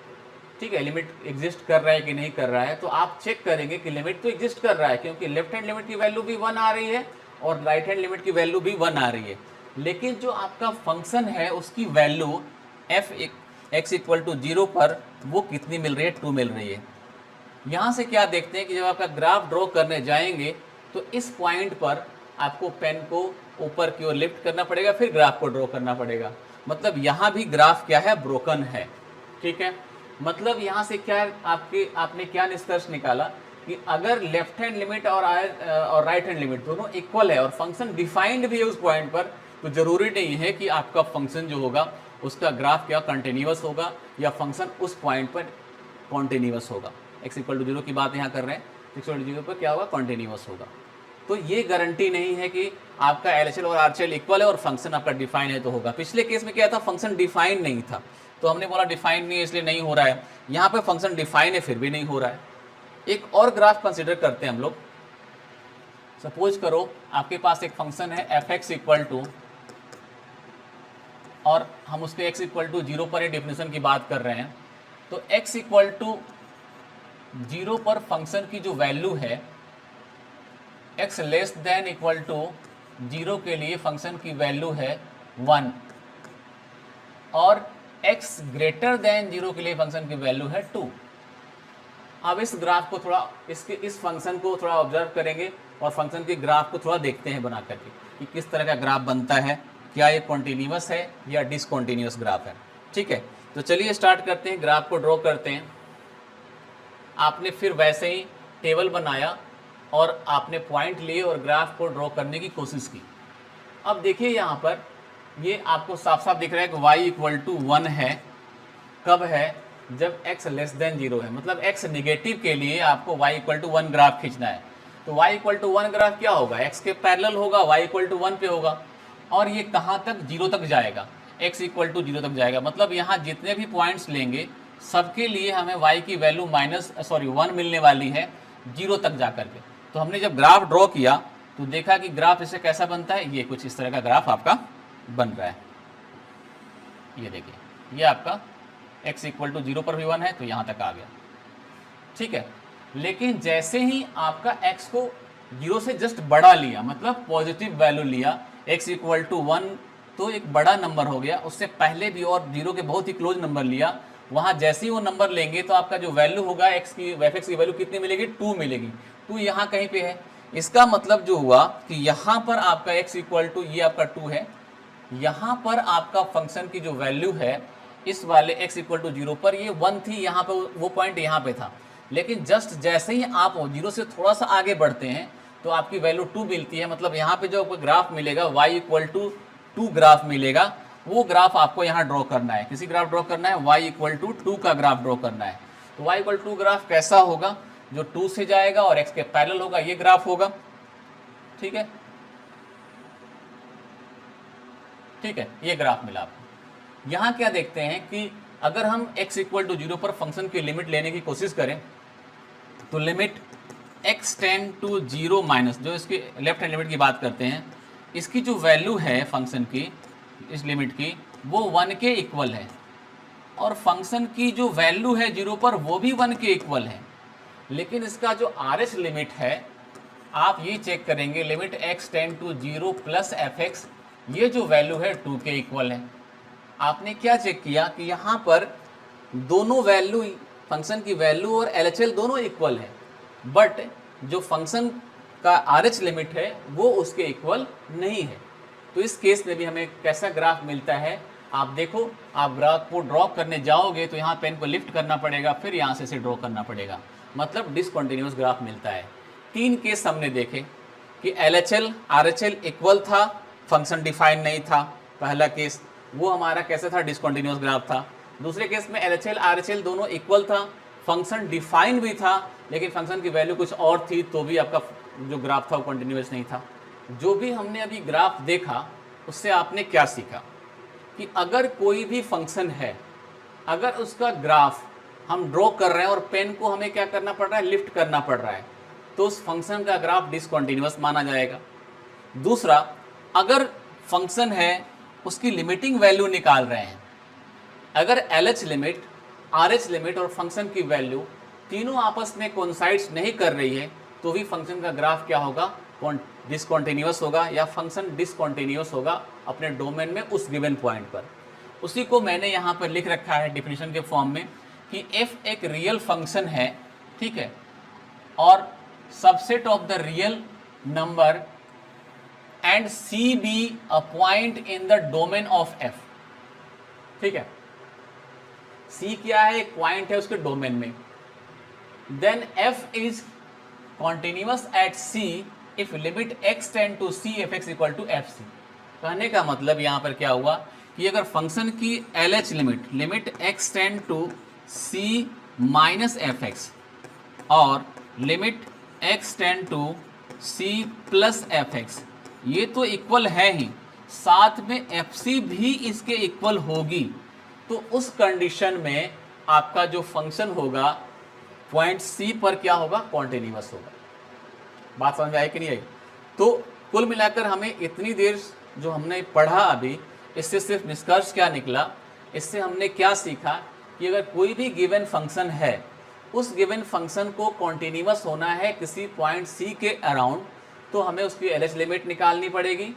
ठीक है, लिमिट एग्जिस्ट कर रहा है कि नहीं कर रहा है, तो आप चेक करेंगे कि लिमिट तो एग्जिस्ट कर रहा है, क्योंकि लेफ्ट हैंड लिमिट की वैल्यू भी 1 आ रही है और राइट हैंड लिमिट की वैल्यू भी 1 आ रही है, लेकिन जो आपका फंक्शन है उसकी वैल्यू x = 0 पर वो कितनी मिल रही है, 2 मिल रही है। यहाँ से क्या देखते हैं कि जब आपका ग्राफ ड्रॉ करने जाएंगे तो इस पॉइंट पर आपको पेन को ऊपर की ओर लिफ्ट करना पड़ेगा, फिर ग्राफ को ड्रॉ करना पड़ेगा, मतलब यहाँ भी ग्राफ क्या है, ब्रोकन है, ठीक है। मतलब यहाँ से क्या आपने क्या निष्कर्ष निकाला कि अगर लेफ्ट हैंड लिमिट और राइट हैंड लिमिट दोनों इक्वल है और फंक्शन डिफाइंड भी है उस पॉइंट पर, तो जरूरी नहीं है कि आपका फंक्शन जो होगा उसका ग्राफ क्या कंटिन्यूअस होगा या फंक्शन उस पॉइंट पर कॉन्टिन्यूअस होगा। x = 0 की बात यहाँ कर रहे हैं, x = 0 पर क्या होगा, कॉन्टिन्यूअस होगा। तो ये गारंटी नहीं है कि आपका LHL और RHL इक्वल है और फंक्शन आपका डिफाइन है तो होगा। पिछले केस में क्या था, फंक्शन डिफाइन नहीं था, तो हमने बोला डिफाइन नहीं है इसलिए नहीं हो रहा है। यहाँ पे फंक्शन डिफाइन है फिर भी नहीं हो रहा है। एक और ग्राफ कंसिडर करते हैं हम लोग। सपोज करो आपके पास एक फंक्शन है f(x) = और हम उसके x = 0 पर डेफिनेशन की बात कर रहे हैं, तो x = 0 पर फंक्शन की जो वैल्यू है, x <= 0 के लिए फंक्शन की वैल्यू है 1 और x <= 0 के लिए फंक्शन की वैल्यू है 2। अब इस ग्राफ को थोड़ा, इस फंक्शन को थोड़ा ऑब्जर्व करेंगे और फंक्शन के ग्राफ को थोड़ा देखते हैं बना करके कि किस तरह का ग्राफ बनता है, क्या ये कॉन्टिन्यूअस है या डिसकॉन्टिन्यूअस ग्राफ है, ठीक है। तो चलिए स्टार्ट करते हैं, ग्राफ को ड्रॉ करते हैं। आपने फिर वैसे ही टेबल बनाया और आपने पॉइंट लिए और ग्राफ को ड्रॉ करने की कोशिश की। अब देखिए यहाँ पर ये आपको साफ साफ दिख रहा है कि y = 1 है, कब है, जब x <= 0 है, मतलब x नेगेटिव के लिए आपको y = 1 ग्राफ खींचना है। तो y = 1 ग्राफ क्या होगा, x के पैरेलल होगा, y = 1 पे होगा, और ये कहाँ तक, 0 तक जाएगा। x इक्वल टू 0 तक जाएगा। मतलब यहाँ जितने भी पॉइंट्स लेंगे सबके लिए हमें y की वैल्यू 1 मिलने वाली है 0 तक जा करके। तो हमने जब ग्राफ ड्रॉ किया तो देखा कि ग्राफ इससे कैसा बनता है, ये कुछ इस तरह का ग्राफ आपका बन रहा है। ये देखिए, ये आपका x इक्वल टू 0 पर भी 1 है तो यहाँ तक आ गया, ठीक है। लेकिन जैसे ही आपका x को 0 से जस्ट बड़ा लिया, मतलब पॉजिटिव वैल्यू लिया, x इक्वल टू 1 तो एक बड़ा नंबर हो गया, उससे पहले भी और 0 के बहुत ही क्लोज नंबर लिया, वहाँ जैसे ही वो नंबर लेंगे तो आपका जो वैल्यू होगा x की, fx की वैल्यू कितनी मिलेगी, 2 मिलेगी। 2 यहाँ कहीं पे है, इसका मतलब जो हुआ कि यहाँ पर आपका x इक्वल टू, ये आपका 2 है, यहाँ पर आपका फंक्शन की जो वैल्यू है इस वाले x इक्वल टू 0 पर ये 1 थी, यहाँ पे वो पॉइंट यहाँ पे था। लेकिन जस्ट जैसे ही आप 0 से थोड़ा सा आगे बढ़ते हैं तो आपकी वैल्यू 2 मिलती है। मतलब यहाँ पे जो आपको ग्राफ मिलेगा y इक्वल टू 2 ग्राफ मिलेगा, वो ग्राफ आपको यहाँ ड्रॉ करना है। किसी ग्राफ ड्रॉ करना है, y इक्वल टू 2 का ग्राफ ड्रॉ करना है। तो y इक्वल टू ग्राफ कैसा होगा, जो 2 से जाएगा और x के पैरेलल होगा, ये ग्राफ होगा, ठीक है, ठीक है, ये ग्राफ मिला आपको। यहाँ क्या देखते हैं कि अगर हम x इक्वल टू 0 पर फंक्शन की लिमिट लेने की कोशिश करें तो limit x tend to 0 minus, जो इसकी लेफ्ट हैंड लिमिट की बात करते हैं, इसकी जो वैल्यू है फंक्शन की, इस लिमिट की, वो 1 के इक्वल है, और फंक्शन की जो वैल्यू है 0 पर वो भी 1 के इक्वल है। लेकिन इसका जो RH लिमिट है, आप ये चेक करेंगे, limit x tend to 0 plus fx, ये जो वैल्यू है 2 के इक्वल है। आपने क्या चेक किया कि यहाँ पर दोनों वैल्यू, फंक्शन की वैल्यू और LHL दोनों इक्वल है, बट जो फंक्शन का RH लिमिट है वो उसके इक्वल नहीं है। तो इस केस में भी हमें कैसा ग्राफ मिलता है, आप देखो, आप ग्राफ को ड्रॉ करने जाओगे तो यहाँ पेन को लिफ्ट करना पड़ेगा, फिर यहाँ से इसे ड्रॉ करना पड़ेगा, मतलब डिसकंटिन्यूअस ग्राफ मिलता है। 3 केस हमने देखे कि LHL RHL इक्वल था, फंक्शन डिफाइन नहीं था, पहला केस वो हमारा कैसा था, डिसकंटिन्यूअस ग्राफ था। दूसरे केस में LHL RHL दोनों इक्वल था, फंक्शन डिफाइन भी था, लेकिन फंक्शन की वैल्यू कुछ और थी, तो भी आपका जो ग्राफ था वो कंटिन्यूअस नहीं था। जो भी हमने अभी ग्राफ देखा उससे आपने क्या सीखा कि अगर कोई भी फंक्शन है, अगर उसका ग्राफ हम ड्रॉ कर रहे हैं और पेन को हमें क्या करना पड़ रहा है, लिफ्ट करना पड़ रहा है, तो उस फंक्शन का ग्राफ डिसकंटिन्यूअस माना जाएगा। दूसरा, अगर फंक्शन है उसकी लिमिटिंग वैल्यू निकाल रहे हैं, अगर LH लिमिट, RH लिमिट और फंक्शन की वैल्यू तीनों आपस में कोइंसाइड्स नहीं कर रही है, तो भी फंक्शन का ग्राफ क्या होगा, डिसकंटिन्यूअस होगा, या फंक्शन डिसकंटिन्यूअस होगा अपने डोमेन में उस गिवन पॉइंट पर। उसी को मैंने यहाँ पर लिख रखा है डिफिनेशन के फॉर्म में कि f एक रियल फंक्शन है, ठीक है, और subset of the real number and C be a point in the domain of f, ठीक है। C क्या है, एक पॉइंट है उसके डोमेन में। Then f is continuous at C if limit x tend to C fx equal to fc। कहने का मतलब यहाँ पर क्या हुआ कि अगर फंक्शन की LH limit, limit x tend to C minus fx और limit x tend to C plus fx, ये तो इक्वल है ही, साथ में fc भी इसके इक्वल होगी, तो उस कंडीशन में आपका जो फंक्शन होगा पॉइंट C पर क्या होगा, कॉन्टिन्यूअस होगा। बात समझ में आई कि नहीं आई? तो कुल मिलाकर हमें इतनी देर जो हमने पढ़ा अभी, इससे सिर्फ निष्कर्ष क्या निकला, इससे हमने क्या सीखा कि अगर कोई भी गिवन फंक्शन है, उस गिवन फंक्शन को कॉन्टिन्यूअस होना है किसी पॉइंट C के अराउंड, तो हमें उसकी LH लिमिट निकालनी पड़ेगी,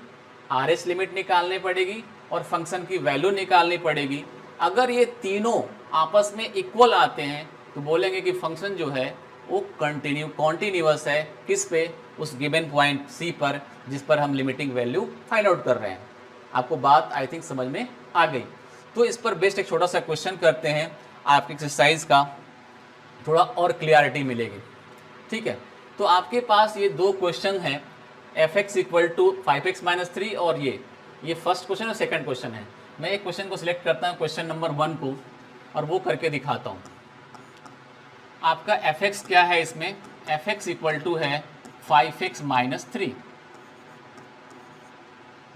RH लिमिट निकालनी पड़ेगी और फंक्शन की वैल्यू निकालनी पड़ेगी। अगर ये तीनों आपस में इक्वल आते हैं तो बोलेंगे कि फंक्शन जो है वो कॉन्टिन्यूअस है, किस पे, उस गिवन पॉइंट C पर, जिस पर हम लिमिटिंग वैल्यू फाइंड आउट कर रहे हैं। आपको बात आई थिंक समझ में आ गई। तो इस पर बेस्ट एक छोटा सा क्वेश्चन करते हैं, आपकी एक्सरसाइज का थोड़ा और क्लियरिटी मिलेगी, ठीक है। तो आपके पास ये 2 क्वेश्चन हैं, fx equal to 5x minus 3 और ये फर्स्ट क्वेश्चन और सेकंड क्वेश्चन है। मैं एक क्वेश्चन को सिलेक्ट करता हूँ, क्वेश्चन नंबर 1 को, और वो करके दिखाता हूँ। आपका fx क्या है, इसमें fx इक्वल टू है 5x माइनस 3।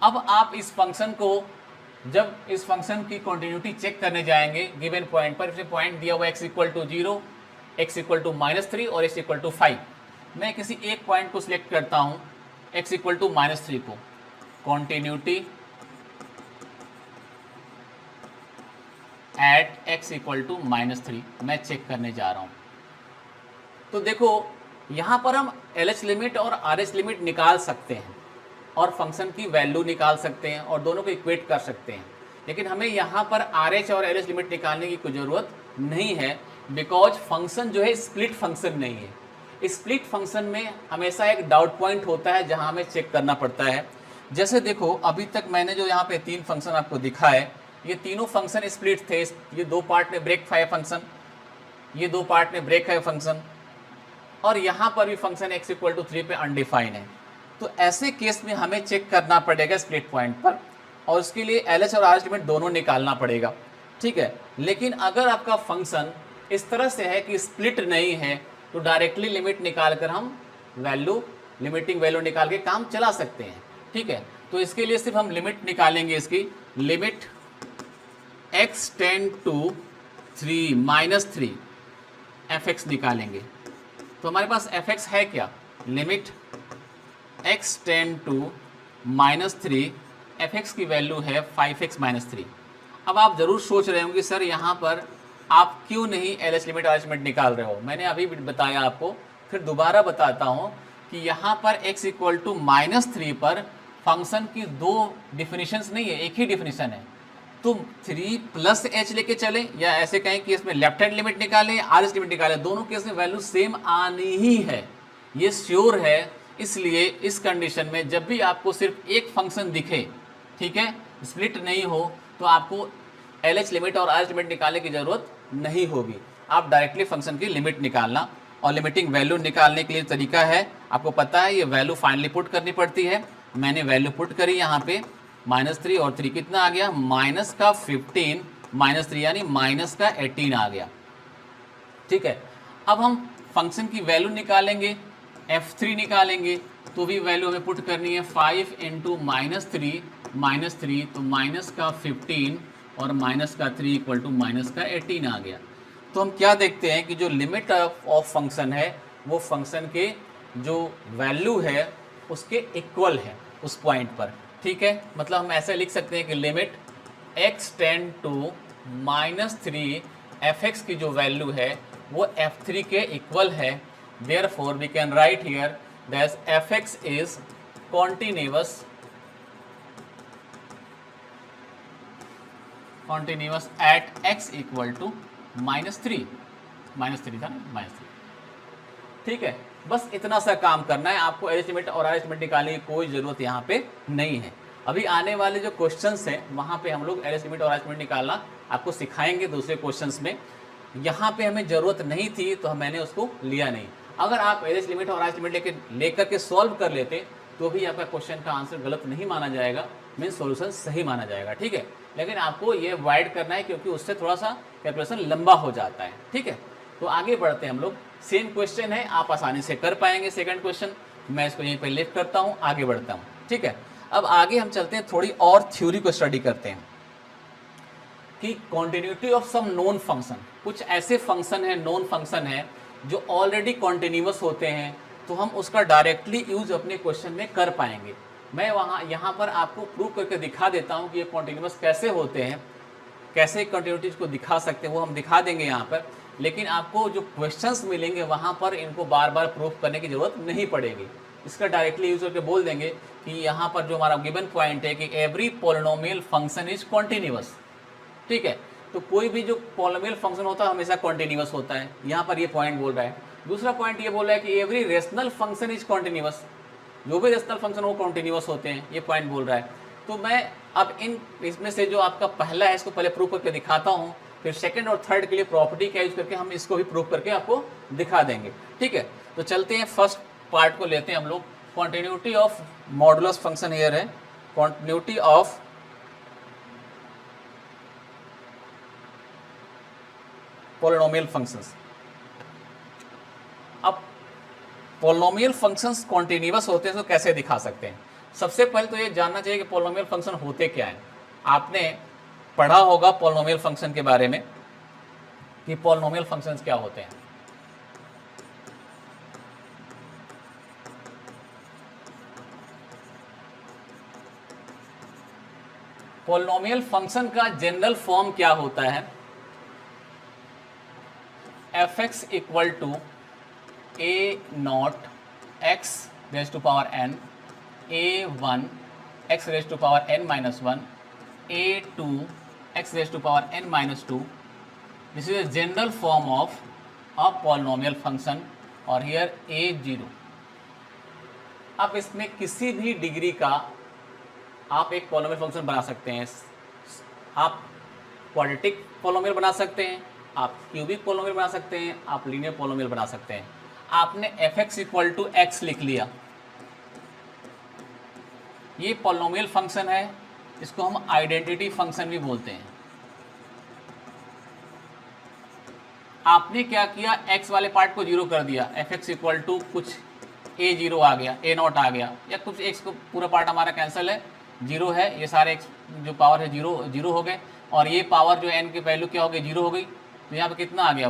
अब आप इस फंक्शन को जब इस फंक्शन की कॉन्टिन्यूटी चेक करने जाएंगे गिवन पॉइंट पर, इसमें पॉइंट दिया हुआ x equal to 0, x equal to -3 और x इक्वल टू 5। मैं किसी एक पॉइंट को सिलेक्ट करता हूँ, x इक्वल टू -3 को, continuity at x equal to -3 मैं चेक करने जा रहा हूँ। तो देखो यहाँ पर हम LH लिमिट और RH लिमिट निकाल सकते हैं और फंक्शन की वैल्यू निकाल सकते हैं और दोनों को इक्वेट कर सकते हैं, लेकिन हमें यहाँ पर RH और LH लिमिट निकालने की कोई ज़रूरत नहीं है, बिकॉज फंक्शन जो है स्प्लिट फंक्शन नहीं है। स्प्लिट फंक्शन में हमेशा एक डाउट पॉइंट होता है जहाँ हमें चेक करना पड़ता है। जैसे देखो अभी तक मैंने जो यहाँ पे 3 फंक्शन आपको दिखा है, ये तीनों फंक्शन स्प्लिट थे। ये 2 पार्ट में ब्रेक है फंक्शन, ये 2 पार्ट में ब्रेक है फंक्शन, और यहाँ पर भी फंक्शन x इक्वल टू 3 पे अनडिफाइन है। तो ऐसे केस में हमें चेक करना पड़ेगा स्प्लिट पॉइंट पर, और उसके लिए LH और RH लिमिट दोनों निकालना पड़ेगा, ठीक है। लेकिन अगर आपका फंक्शन इस तरह से है कि स्प्लिट नहीं है, तो डायरेक्टली लिमिट निकाल कर हम वैल्यू, लिमिटिंग वैल्यू निकाल के काम चला सकते हैं, ठीक है। तो इसके लिए सिर्फ हम लिमिट निकालेंगे, इसकी limit x tend to 3 -3 fx निकालेंगे। तो हमारे पास fx है क्या, limit x tend to -3 fx की वैल्यू है 5x - 3। अब आप जरूर सोच रहे होंगे सर यहाँ पर आप क्यों नहीं LH लिमिट RH लिमिट निकाल रहे हो। मैंने अभी बताया आपको, फिर दोबारा बताता हूँ कि यहाँ पर x इक्वल टू -3 पर फंक्शन की 2 डिफिनीशंस नहीं है, एक ही डिफिनीशन है। तुम 3 प्लस h लेके चले, या ऐसे कहें कि इसमें लेफ्ट हैंड लिमिट निकालें, RH लिमिट निकालें, दोनों केस में वैल्यू सेम आनी ही है, ये श्योर है। इसलिए इस कंडीशन में जब भी आपको सिर्फ एक फंक्शन दिखे, ठीक है, स्प्लिट नहीं हो, तो आपको LH लिमिट और RH लिमिट निकालने की जरूरत नहीं होगी। आप डायरेक्टली फंक्शन की लिमिट निकालना, और लिमिटिंग वैल्यू निकालने के लिए तरीका है, आपको पता है, ये वैल्यू फाइनली पुट करनी पड़ती है। मैंने वैल्यू पुट करी यहाँ पे, -3 और 3 कितना आ गया, -15 -3 यानी -18 आ गया, ठीक है। अब हम फंक्शन की वैल्यू निकालेंगे, f3 निकालेंगे, तो भी वैल्यू हमें पुट करनी है 5 इंटू -3 तो -15 और -3 इक्वल टू -18 आ गया। तो हम क्या देखते हैं कि जो लिमिट ऑफ फंक्शन है वो फंक्शन के जो वैल्यू है उसके इक्वल है उस पॉइंट पर, ठीक है। मतलब हम ऐसे लिख सकते हैं कि limit x tend to -3 fx की जो वैल्यू है वो f3 के इक्वल है। Therefore we can write here that fx is continuous at x equal to -3 था ना, -3, ठीक है। बस इतना सा काम करना है, आपको LH लिमिट और RH लिमिट निकालने की कोई ज़रूरत यहाँ पे नहीं है। अभी आने वाले जो क्वेश्चंस हैं वहाँ पे हम लोग LH लिमिट और RH लिमिट निकालना आपको सिखाएंगे दूसरे क्वेश्चंस में। यहाँ पे हमें ज़रूरत नहीं थी तो मैंने उसको लिया नहीं। अगर आप LH लिमिट और RH लिमिट लेकर के सॉल्व कर लेते तो भी आपका क्वेश्चन का आंसर गलत नहीं माना जाएगा, मीन सॉल्यूशन सही माना जाएगा, ठीक है। लेकिन आपको ये अवॉइड करना है क्योंकि उससे थोड़ा सा कैलकुलेशन लंबा हो जाता है, ठीक है। तो आगे बढ़ते हैं हम लोग। सेम क्वेश्चन है, आप आसानी से कर पाएंगे। सेकंड क्वेश्चन मैं इसको यहीं पर लिख करता हूँ, आगे बढ़ता हूँ, ठीक है। अब आगे हम चलते हैं, थोड़ी और थ्योरी को स्टडी करते हैं कि continuity of some known function. कुछ ऐसे फंक्शन है, नोन फंक्शन है जो ऑलरेडी कॉन्टिन्यूअस होते हैं, तो हम उसका डायरेक्टली यूज अपने क्वेश्चन में कर पाएंगे। मैं यहाँ पर आपको प्रूव करके दिखा देता हूँ कि ये कॉन्टिन्यूअस कैसे होते हैं, कैसे कंटिन्यूटीज को दिखा सकते हैं, वो हम दिखा देंगे यहाँ पर। लेकिन आपको जो क्वेश्चंस मिलेंगे वहाँ पर इनको बार बार प्रूफ करने की जरूरत नहीं पड़ेगी। इसका डायरेक्टली यूज करके बोल देंगे कि यहाँ पर जो हमारा गिवन पॉइंट है कि every polynomial function is continuous, ठीक है। तो कोई भी जो पॉलिनोमियल फंक्शन होता है हमेशा कॉन्टिन्यूअस होता है, यहाँ पर ये पॉइंट बोल रहा है। दूसरा पॉइंट ये बोल रहा है कि every rational function is continuous, जो भी रेशनल फंक्शन वो कॉन्टिन्यूअस होते हैं, ये पॉइंट बोल रहा है। तो मैं अब इसमें से जो आपका पहला है इसको पहले प्रूव करके दिखाता हूँ, फिर सेकंड और थर्ड के लिए प्रॉपर्टी का यूज करके हम इसको भी प्रूव करके आपको दिखा देंगे, ठीक है। तो चलते हैं, फर्स्ट पार्ट को लेते हैं हम लोग। Continuity of modulus function here है, कॉन्टिन्यूटी ऑफ पॉलिनोमियल फंक्शंस। अब पॉलिनोमियल फंक्शंस कॉन्टिन्यूअस होते हैं तो कैसे दिखा सकते हैं। सबसे पहले तो ये जानना चाहिए कि पॉलिनोमियल फंक्शन होते क्या है। आपने पढ़ा होगा पॉलिनोमियल फंक्शन के बारे में कि पॉलिनोमियल फंक्शंस क्या होते हैं। पॉलिनोमियल फंक्शन का जनरल फॉर्म क्या होता है? F x equal to a nought x raise to power n, a one x raise to power n minus one, a two x raise to power n minus two. This is a general form of a polynomial function और here a zero. अब इसमें किसी भी degree का आप एक polynomial function बना सकते हैं. आप क्वाड्रेटिक पॉलिनोमियल बना सकते हैं, आप क्यूबिक पॉलिनोमियल बना सकते हैं, आप लीनियर पॉलिनोमियल बना सकते हैं. आपने f x equal to x लिख लिया, ये पॉलिनोमियल फंक्शन है, इसको हम आइडेंटिटी फंक्शन भी बोलते हैं. आपने क्या किया, x वाले पार्ट को जीरो कर दिया, एफ एक्स इक्वल टू कुछ a जीरो आ गया, a नॉट आ गया, या कुछ x को पूरा पार्ट हमारा कैंसिल है, जीरो है, ये सारे x जो पावर है जीरो जीरो हो गए, और ये पावर जो n की वैल्यू क्या हो गई, जीरो हो गई. तो यहाँ पे कितना आ गया,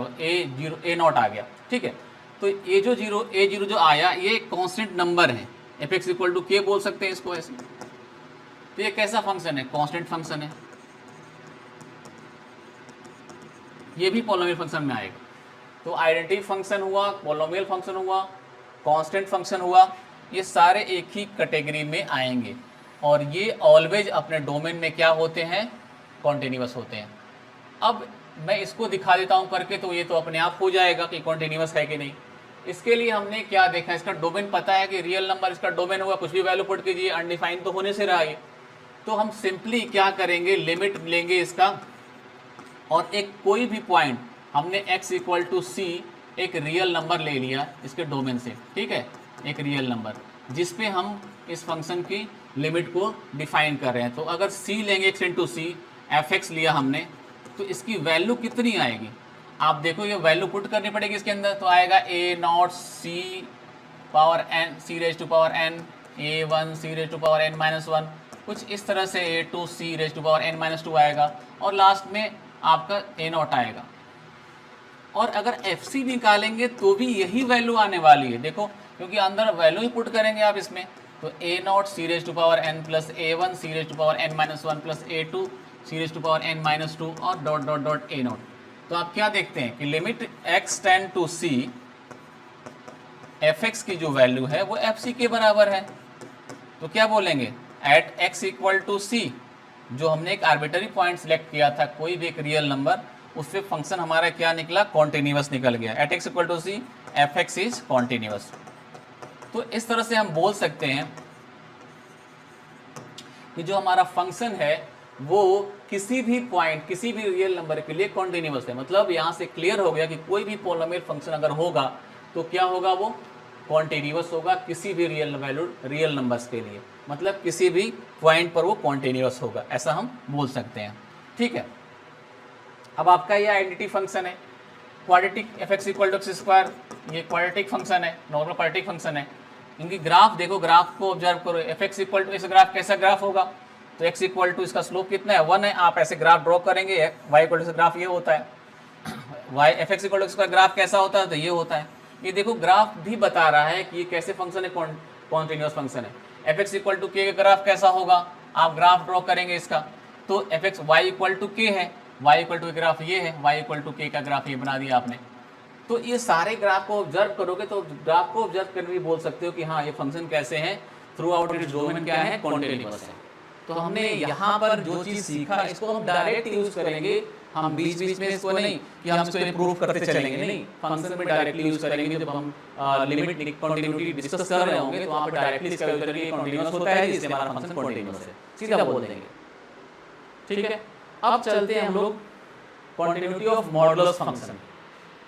a नॉट आ गया. ठीक है, तो ये जो a जीरो जो आया ये कॉन्स्टेंट नंबर है, एफ एक्स इक्वल टू के बोल सकते हैं इसको ऐसे. तो ये कैसा फंक्शन है, कॉन्स्टेंट फंक्शन है, ये भी पॉलिनोमियल फंक्शन में आएगा. तो आइडेंटिटी फंक्शन हुआ, पॉलिनोमियल फंक्शन हुआ, कांस्टेंट फंक्शन हुआ, ये सारे एक ही कैटेगरी में आएंगे और ये ऑलवेज अपने डोमेन में क्या होते हैं, कॉन्टिन्यूअस होते हैं. अब मैं इसको दिखा देता हूँ करके, तो ये तो अपने आप हो जाएगा कि कॉन्टिन्यूअस है कि नहीं. इसके लिए हमने क्या देखा, इसका डोमेन पता है कि रियल नंबर इसका डोमेन हुआ, कुछ भी वैल्यू पुट कीजिए, अनडिफाइंड तो होने से रहा है. तो हम सिंपली क्या करेंगे, लिमिट लेंगे इसका, और एक कोई भी पॉइंट हमने x इक्वल टू सी एक रियल नंबर ले लिया इसके डोमेन से. ठीक है, एक रियल नंबर जिस पे हम इस फंक्शन की लिमिट को डिफाइन कर रहे हैं. तो अगर c लेंगे x इंटू सी, एफ एक्स लिया हमने, तो इसकी वैल्यू कितनी आएगी, आप देखो, ये वैल्यू पुट करनी पड़ेगी इसके अंदर. तो आएगा a naught C power n, C raise to power n, A one C raise to power n minus one, कुछ इस तरह से A two C raise to power n minus two आएगा, और लास्ट में आपका ए नॉट आएगा. और अगर एफ सी निकालेंगे तो भी यही वैल्यू आने वाली है, देखो, क्योंकि अंदर वैल्यू ही पुट करेंगे आप इसमें. तो A naught C raise to power n plus A one C raise to power n minus one plus A two C raise to power n minus two और dot dot dot A naught. तो आप क्या देखते हैं कि limit x tend to C, F x की जो value है वो एफ सी के बराबर है. तो क्या बोलेंगे, एट x इक्वल टू सी, जो हमने एक आर्बिटरी पॉइंट सेलेक्ट किया था, कोई भी एक रियल नंबर, उस पे फंक्शन हमारा क्या निकला, कॉन्टिन्यूअस निकल गया. At x equal to C F x is continuous. तो इस तरह से हम बोल सकते हैं कि जो हमारा फंक्शन है वो किसी भी पॉइंट, किसी भी रियल नंबर के लिए कॉन्टिन्यूअस है. मतलब यहाँ से क्लियर हो गया कि कोई भी पॉलिनोमियल फंक्शन अगर होगा तो क्या होगा, वो कॉन्टिन्यूअस होगा किसी भी रियल नंबर्स के लिए. मतलब किसी भी पॉइंट पर वो कॉन्टिन्यूअस होगा, ऐसा हम बोल सकते हैं. ठीक है, अब आपका ये आइडेंटिटी फंक्शन है, quadratic f x equal to x square, ये क्वाड्रेटिक फंक्शन है, नॉर्मल क्वाड्रेटिक फंक्शन है. इनकी ग्राफ देखो, ग्राफ को ऑब्जर्व करो, एफ एक्स इक्वल टू इस ग्राफ कैसा ग्राफ होगा, तो एक्स इक्वल टू इसका स्लोप कितना है, 1 है. आप ऐसे ग्राफ ड्रॉ करेंगे, वाई इक्वल टू ग्राफ ये होता है, y f x equal to इसका ग्राफ कैसा होता है, तो ये होता है. ये देखो ग्राफ भी बता रहा है कि ये कैसे फंक्शन है, कॉन्टिन्यूअस फंक्शन है. एफ एक्स इक्वल टू के का ग्राफ कैसा होगा, आप ग्राफ ड्रॉ करेंगे इसका, तो f x y equal to k है, वाई इक्वल टू ग्राफ ये है, वाई इक्वल टू के का ग्राफ ये बना दिया आपने. तो ये सारे ग्राफ को ऑब्जर्व करोगे तो ग्राफ को ऑब्जर्व करके भी बोल सकते हो कि हाँ ये फंक्शन कैसे हैं, थ्रू आउट इट डोमेन क्या है, कॉन्टिन्यूअस है. तो हमने यहाँ पर जो चीज़ सीखा इसको हम डायरेक्ट यूज करेंगे, हम बीच बीच में इसको नहीं कि हम इसको प्रूव करते चलेंगे, नहीं, फंक्शन में डायरेक्टली यूज करेंगे. जब हम लिमिट कॉन्टिन्यूटी डिस्कस कर रहे होंगे तो वहाँ पर डायरेक्टली इसका यूज करेंगे, कॉन्टिन्यूअस होता है इसलिए हमारा फंक्शन कॉन्टिन्यूअस है, सीधा बोल देंगे. ठीक है, अब चलते हैं हम लोग कॉन्टिन्यूटी ऑफ मॉडुलस फंक्शन.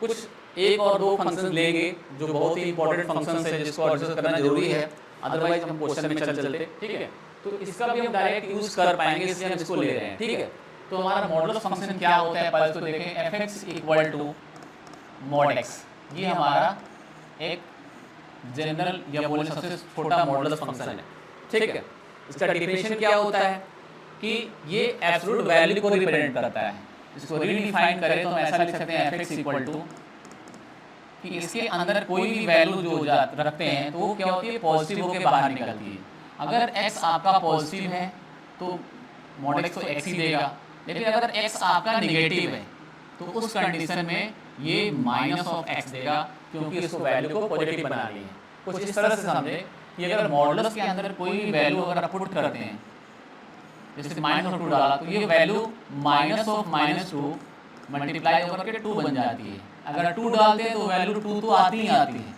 कुछ एक और दो फंक्शन लेंगे जो बहुत ही इंपॉर्टेंट फंक्शन है जिसको डिस्कस करना जरूरी है, अदरवाइज हम क्वेश्चन में चलते. ठीक है, तो इसका भी हम डायरेक्ट यूज कर पाएंगे इसलिए हम इसको ले रहे हैं. ठीक है, तो हमारा मॉडुलस फंक्शन क्या होता है, पहले तो देखें, f x equal to mod x, ये हमारा एक जनरल या बोले सबसे छोटा मॉडुलस फंक्शन है. ठीक है, इसका डिफिनेशन क्या होता है, कि ये एब्सोल्यूट वैल्यू को रिप्रेजेंट करता है। इसको रीडिफाइन करें तो हम ऐसा लिख सकते हैं एफ एक्स इक्वल टू कि इसके अंदर कोई भी वैल्यू जो रखते हैं तो वो क्या होती है, पॉजिटिव होकर बाहर निकलती है। अगर x आपका पॉजिटिव है तो मॉड x तो x ही देगा, लेकिन अगर x आपका निगेटिव है तो उस कंडीशन में ये माइनस ऑफ x देगा, क्योंकि इसको वैल्यू को पॉजिटिव बना ली है। कुछ इस तरह से समझे कि अगर मॉडुलस के अंदर कोई भी वैल्यू अगर आप पुट करते हैं, जैसे -2 डाला तो ये वैल्यू -2 मल्टीप्लाई होकर के 2 बन जाती है। अगर 2 डालते हैं तो वैल्यू 2 तो आती ही आती है,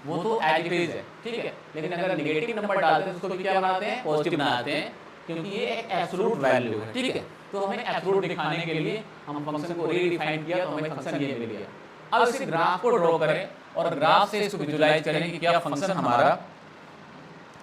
वो तो एज इट इज है, ठीक है। लेकिन अगर निगेटिव नंबर डालते हैं तो उसको क्या बनाते हैं, पॉजिटिव बनाते हैं, क्योंकि ये एक एब्सोल्यूट वैल्यू है, ठीक है। तो हमें एब्सोल्यूट दिखाने के लिए हम फंक्शन को रीडिफाइन किया तो हमें फंक्शन ये मिल गया। अब इस ग्राफ को ड्रॉ करें और ग्राफ से इसको विजुलाइज करें कि क्या फंक्शन हमारा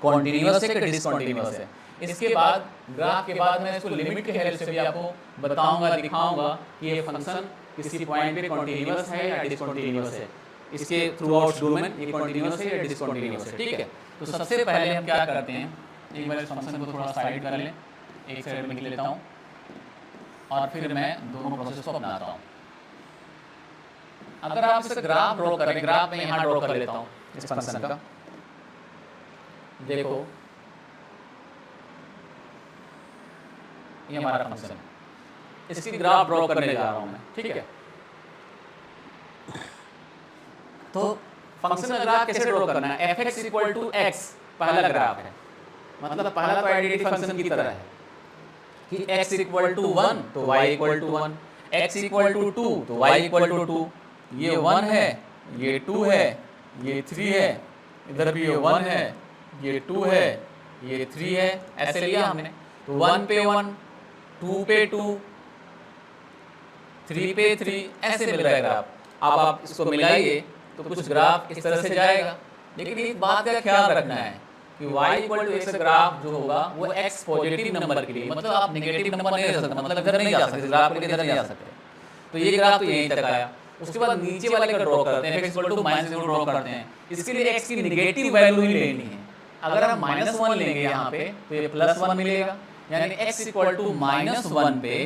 कॉन्टिन्यूअस है कि डिसकंटिन्यूअस है। इसके बाद ग्राफ के बाद मैं इसको लिमिट के हेल्प से भी आपको बताऊंगा, दिखाऊंगा कि ये फंक्शन किसी पॉइंट पे कॉन्टिन्यूअस है या डिसकंटिन्यूअस है। इसके थ्रू आउट डोमेन ये कॉन्टिन्यूअस है या डिसकंटिन्यूअस है, ठीक है। तो सबसे पहले हम क्या करते हैं, एक बार इस फंक्शन को थोड़ा साइड कर लें, एक साइड में लिख लेता हूँ और फिर मैं दोनों प्रोसेस को अपनाता हूँ। अगर आप इसे ग्राफ ड्रॉ करें, ग्राफ में यहाँ ड्रॉ कर लेता हूँ इस फंक्शन का, देखो ये हमारा फंक्शन है, इसकी ग्राफ ड्रॉ करने जा रहा हूँ मैं, ठीक है। तो फंक्शन का ग्राफ कैसे ड्रॉ करना है, f x equal to x पहला ग्राफ है, मतलब पहला तो आइडेंटिटी फंक्शन की तरह है कि x इक्वल टू 1 तो y equal to 1, x equal to 2 तो y इक्वल टू 2। ये 1 है, ये 2 है, ये 3 है, इधर भी ये 1 है, ये 2 है, ये 3 है, ऐसे लिया हमने। तो 1 पे 1, 2 पे 2, 3 पे 3, ऐसे मिल रहा है ग्राफ। अब आप इसको मिलाइए तो कुछ ग्राफ इस तरह से जाएगा, लेकिन एक बात का ख्याल रखना है कि y equal to x graph जो होगा वो x पॉजिटिव नंबर के लिए, मतलब आप नेगेटिव नंबर नहीं ले सकते, मतलब इधर नहीं जा सकते, ग्राफ के लिए इधर नहीं जा सकते। तो ये ग्राफ तो यहीं तक आया। उसके बाद नीचे वाले का ड्रॉ करते हैं, x इक्वल टू -0 ड्रॉ करते हैं। इसके लिए x की नेगेटिव वैल्यू ही लेनी है। अगर हम -1 लेंगे यहाँ पे तो ये +1 मिलेगा, यानी x इक्वल टू -1 पे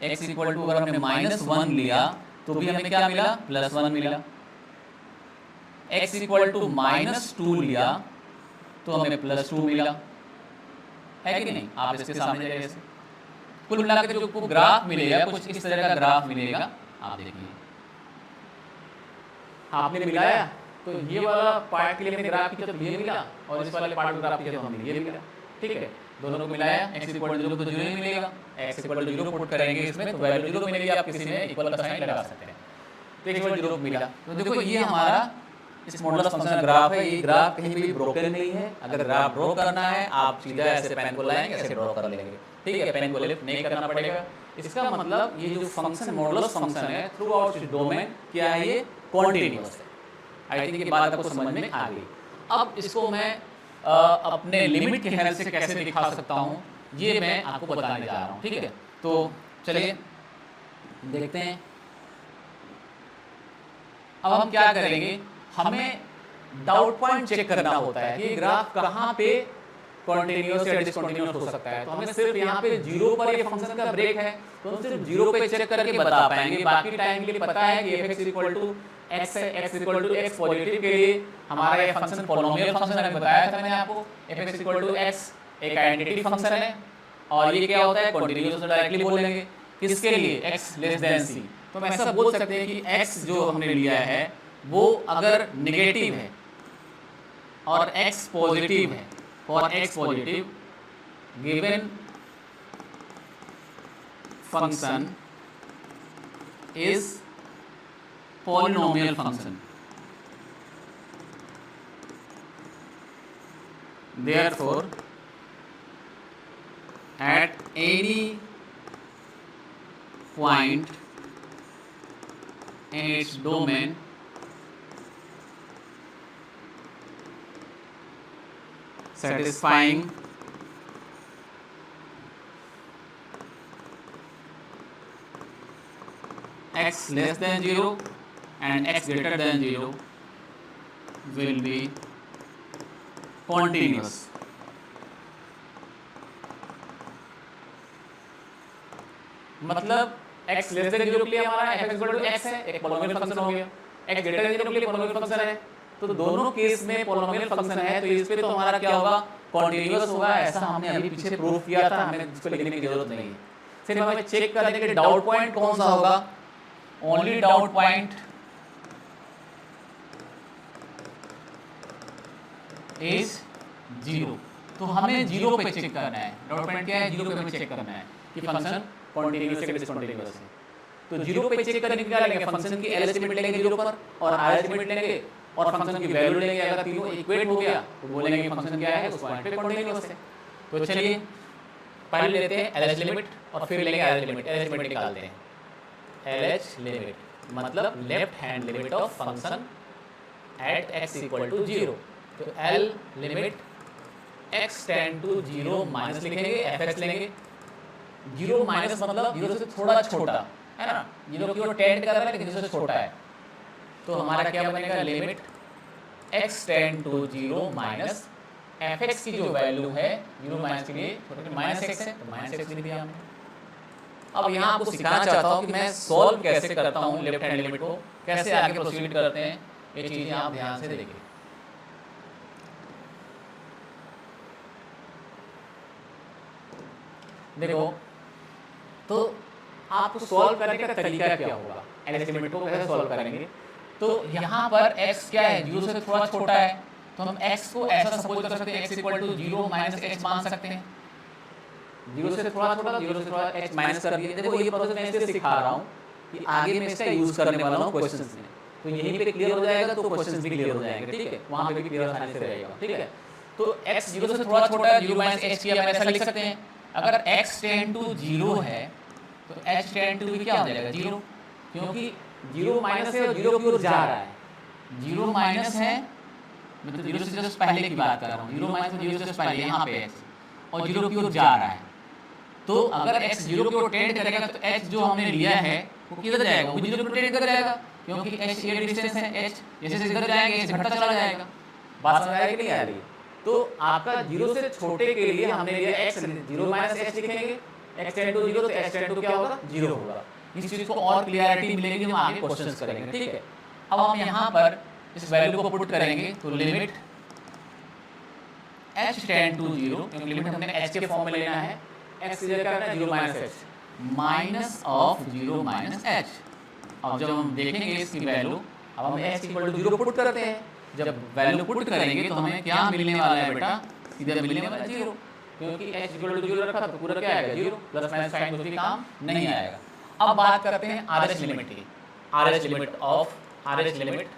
x इक्वल टू अगर हमने -1 लिया तो भी हमें क्या मिला, +1 मिला। x इक्वल टू -2 लिया तो हमें +2 मिला, है कि नहीं। आप इसके सामने जैसे कुल मिलाकर जो ग्राफ मिलेगा कुछ इस तरह का ग्राफ मिलेगा। आप देखिए आपने मिलाया तो ये वाला पार्ट के लिए हमने ग्राफ खींचा तो ये मिला, और इस वाले पार्ट ग्राफ खींचा तो हमें ये मिला, ठीक है। दोनों को मिलाया, x इक्वल टू 0 तो 0 ही मिलेगा, x इक्वल टू 0 पुट करेंगे इसमें तो वैल्यू 0 मिलेगी। आप किसी में इक्वल का साइन लगा सकते हैं, तो x इक्वल 0 मिला। तो देखो ये हमारा इस मॉडुलस फंक्शन का ग्राफ है। ये ग्राफ कहीं भी ब्रोकन नहीं है। अगर ग्राफ ड्रॉ करना है आप सीधा ऐसे पेन को लाएंगे, ऐसे ड्रॉ कर लेंगे, ठीक है। पेन को लिफ्ट नहीं करना पड़ेगा। इसका मतलब ये जो फंक्शन मॉडुलस फंक्शन है थ्रू आउट डोमेन क्या है, ये कॉन्टिन्यूअस है। आई थिंक ये बात आपको समझ में आ गई। अब इसको मैं अपने लिमिट के हेल्प से कैसे दिखा सकता हूँ ये मैं आपको बताने जा रहा हूँ, ठीक है। तो चलिए देखते हैं। अब हम क्या करेंगे, हमें डाउट पॉइंट चेक करना होता है कि ग्राफ कहाँ पे कॉन्टिन्यूअस या डिसकंटिन्यूअस हो सकता है। तो हमें सिर्फ यहाँ पे 0 पर ये फंक्शन का ब्रेक है तो हम सिर्फ 0 पे चेक करके बता पाएंगे। बाकी टाइम के लिए पता है कि f(x) इक्वल टू x है, x equal to x positive के लिए हमारा ये फंक्शन पॉलिनोमियल फंक्शन है, बताया था मैंने आपको। f(x) इक्वल टू x एक आइडेंटिटी फंक्शन है और ये क्या होता है, कॉन्टिन्यूअस डायरेक्टली बोलेंगे। किसके लिए, x लेस देन c। तो हम ऐसा बोल सकते हैं कि x जो हमने लिया है वो अगर नेगेटिव है और x पॉजिटिव है, for x positive given function is polynomial function, therefore at any point in its domain satisfying x less than 0 and x greater than 0 will be continuous. मतलब x लेस देन 0 के लिए हमारा f equal to x है, एक polynomial function हो गया, x greater then 0 के लिए पॉलिनोमियल फंक्शन है। तो दोनों केस में पॉलिनोमियल फंक्शन है, तो इस पे तो हमारा क्या होगा, कॉन्टिन्यूअस होगा। ऐसा हमने अभी पीछे प्रूव किया था, हमें इसको लिखने की जरूरत नहीं है। सिर्फ हमें चेक करने के डाउट पॉइंट कौन सा होगा, ओनली डाउट पॉइंट इज 0। तो हमें 0 पे चेक करना है, डाउट पॉइंट क्या है, 0 पे हमें चेक करना है कि फंक्शन कॉन्टिन्यूअस है कि डिसकंटिन्यूअस है। तो 0 पे चेक करने के क्या लेंगे, फंक्शन की एल लिमिट लेंगे 0 पर और आर लिमिट लेंगे और फंक्शन की वैल्यू लेंगे। अगर तीनों इक्वेट हो गया तो बोलेंगे कि फंक्शन क्या है, उस पॉइंट पे कॉन्टिन्यूअस है। तो चलिए पहले लेते हैं एल लिमिट और फिर लेंगे आर लिमिट। एल लिमिट निकालते हैं, एल लिमिट मतलब left hand limit of function at x equal to 0। तो L limit x tend to 0 minus लिखेंगे, fx लेंगे। 0 माइनस मतलब 0 से थोड़ा छोटा है ना, 0 की ओर टेंड कर रहा है लेकिन 0 से छोटा है। तो हमारा क्या बनेगा, limit x tend to 0 minus fx की जो वैल्यू है 0 माइनस के लिए माइनस x है, तो माइनस x लिख दिया हमने। अब यहाँ आपको सिखाना चाहता हूँ कि मैं सॉल्व कैसे करता हूँ लेफ्ट हैंड लिमिट को, कैसे आगे प्रोसीड करते हैं, ये चीजें आप ध्यान से देखिए। देखो तो आपको सॉल्व करने का तरीका क्या होगा, एल लिमिट को कैसे सॉल्व करेंगे। तो यहाँ पर x क्या है, 0 से थोड़ा छोटा है, तो हम x को ऐसा सपोज कर सकते हैं, x equal to 0 minus h मान सकते हैं। 0 से थोड़ा छोटा, 0 से थोड़ा h माइनस कर दिए। देखो ये प्रोसेस मैं इसलिए सिखा रहा हूँ कि आगे मैं इसका यूज करने वाला हूँ क्वेश्चंस में, तो यहीं पे क्लियर हो जाएगा तो क्वेश्चंस भी क्लियर हो जाएंगे, ठीक है, वहाँ पे भी क्लियर आसानी से रहेगा, ठीक है। तो x 0 से थोड़ा छोटा है, 0 माइनस h किया, हम ऐसा लिख सकते हैं। अगर x टेंड टू 0 है तो h टेंड टू भी क्या हो जाएगा, 0, क्योंकि 0 माइनस है और 0 की ओर जा रहा है। 0 माइनस है, मैं तो 0 से जस्ट पहले की बात कर रहा हूँ, 0 माइनस 0 से जस्ट पहले यहाँ पे x और 0 की ओर जा रहा है। तो अगर x 0 की ओर टेंड करेगा तो h जो हमने लिया है वो किधर जाएगा, वो 0 की ओर टेंड कर जाएगा, क्योंकि h ये डिस्टेंस है, h जैसे इधर जाएंगे h घटता चला जाएगा। बात समझ आ रही है कि नहीं आ रही। तो आपका 0 से छोटे के लिए हमने लिया x, 0 माइनस h लिखेंगे, x टेंड टू 0 तो h टेंड टू क्या होगा, 0 होगा। इस चीज को और क्लियरिटी मिलेगी हम आगे क्वेश्चंस करेंगे, ठीक है। अब हम यहाँ पर इस वैल्यू को पुट करेंगे, तो लिमिट h टेंड टू 0, क्योंकि लिमिट हमने h के फॉर्म में लेना है, x की जगह करना है 0 minus h minus of 0 minus h। अब जब हम देखेंगे इसकी वैल्यू, अब हम h इक्वल टू 0 पुट करते हैं। जब वैल्यू पुट करेंगे तो हमें क्या मिलने वाला है बेटा, सीधा मिलने वाला है 0, क्योंकि h इक्वल टू 0 रखा तो पूरा क्या आएगा 0, प्लस माइनस साइन कुछ भी काम नहीं आएगा। अब बात करते हैं RH लिमिट की, RH limit of RH limit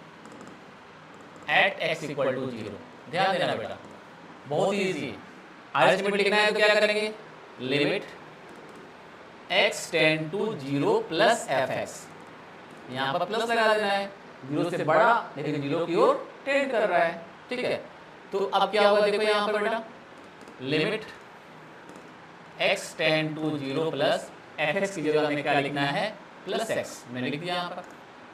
at x equal to 0। ध्यान देना बेटा, बहुत ही इजी है। RH लिमिट लिखना है तो क्या करेंगे, limit x tend to 0 plus fx, यहाँ पर प्लस लगा देना है, 0 से बड़ा लेकिन 0 की ओर टेंड कर रहा है, ठीक है। तो अब क्या होगा, देखो यहाँ पर बेटा, limit x tend to 0 plus fx की जगह हमें क्या लिखना है, प्लस x, मैंने लिख दिया यहाँ पर।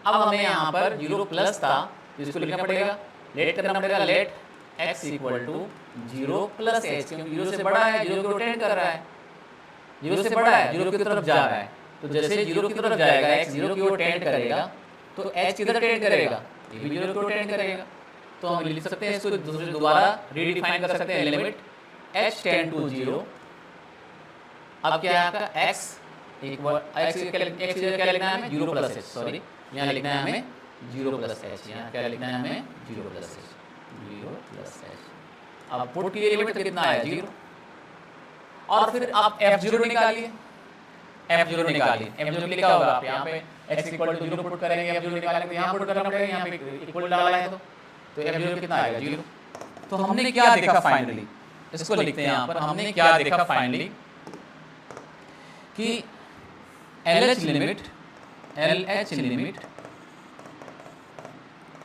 अब हमें यहाँ पर 0 प्लस था तो इसको लिखना पड़ेगा, लेट करना पड़ेगा, let x equal to 0 plus h, क्योंकि 0 से बड़ा है, 0 की ओर टेंड कर रहा है, 0 से बड़ा है, 0 की तरफ जा रहा है। तो जैसे 0 की तरफ जाएगा, x 0 की ओर टेंड करेगा तो h किधर टेंड करेगा, ये भी 0 की ओर टेंड करेगा। तो हम लिख सकते हैं इसको दोबारा रीडिफाइन कर सकते हैं, लिमिट h टेंड टू 0। अब क्या है आपका x इक्वल x की जगह क्या लिखना है हमें, 0 प्लस h, सॉरी यहाँ लिखना है हमें 0 प्लस h, यहाँ क्या लिखना है हमें 0 प्लस h, 0 प्लस h। अब पुट की लिमिट कितना आया, 0। और फिर आप f0 निकालिए, f0 निकालिए, f0 के लिए क्या होगा, आप यहाँ पे x इक्वल टू 0 पुट करेंगे, f0 निकालेंगे तो यहाँ पुट करना पड़ेगा, यहाँ पे इक्वल डाला है तो f0 कितना आएगा, 0। तो हमने क्या देखा फाइनली, इसको लिखते हैं यहाँ पर, हमने क्या देखा फाइनली कि LH limit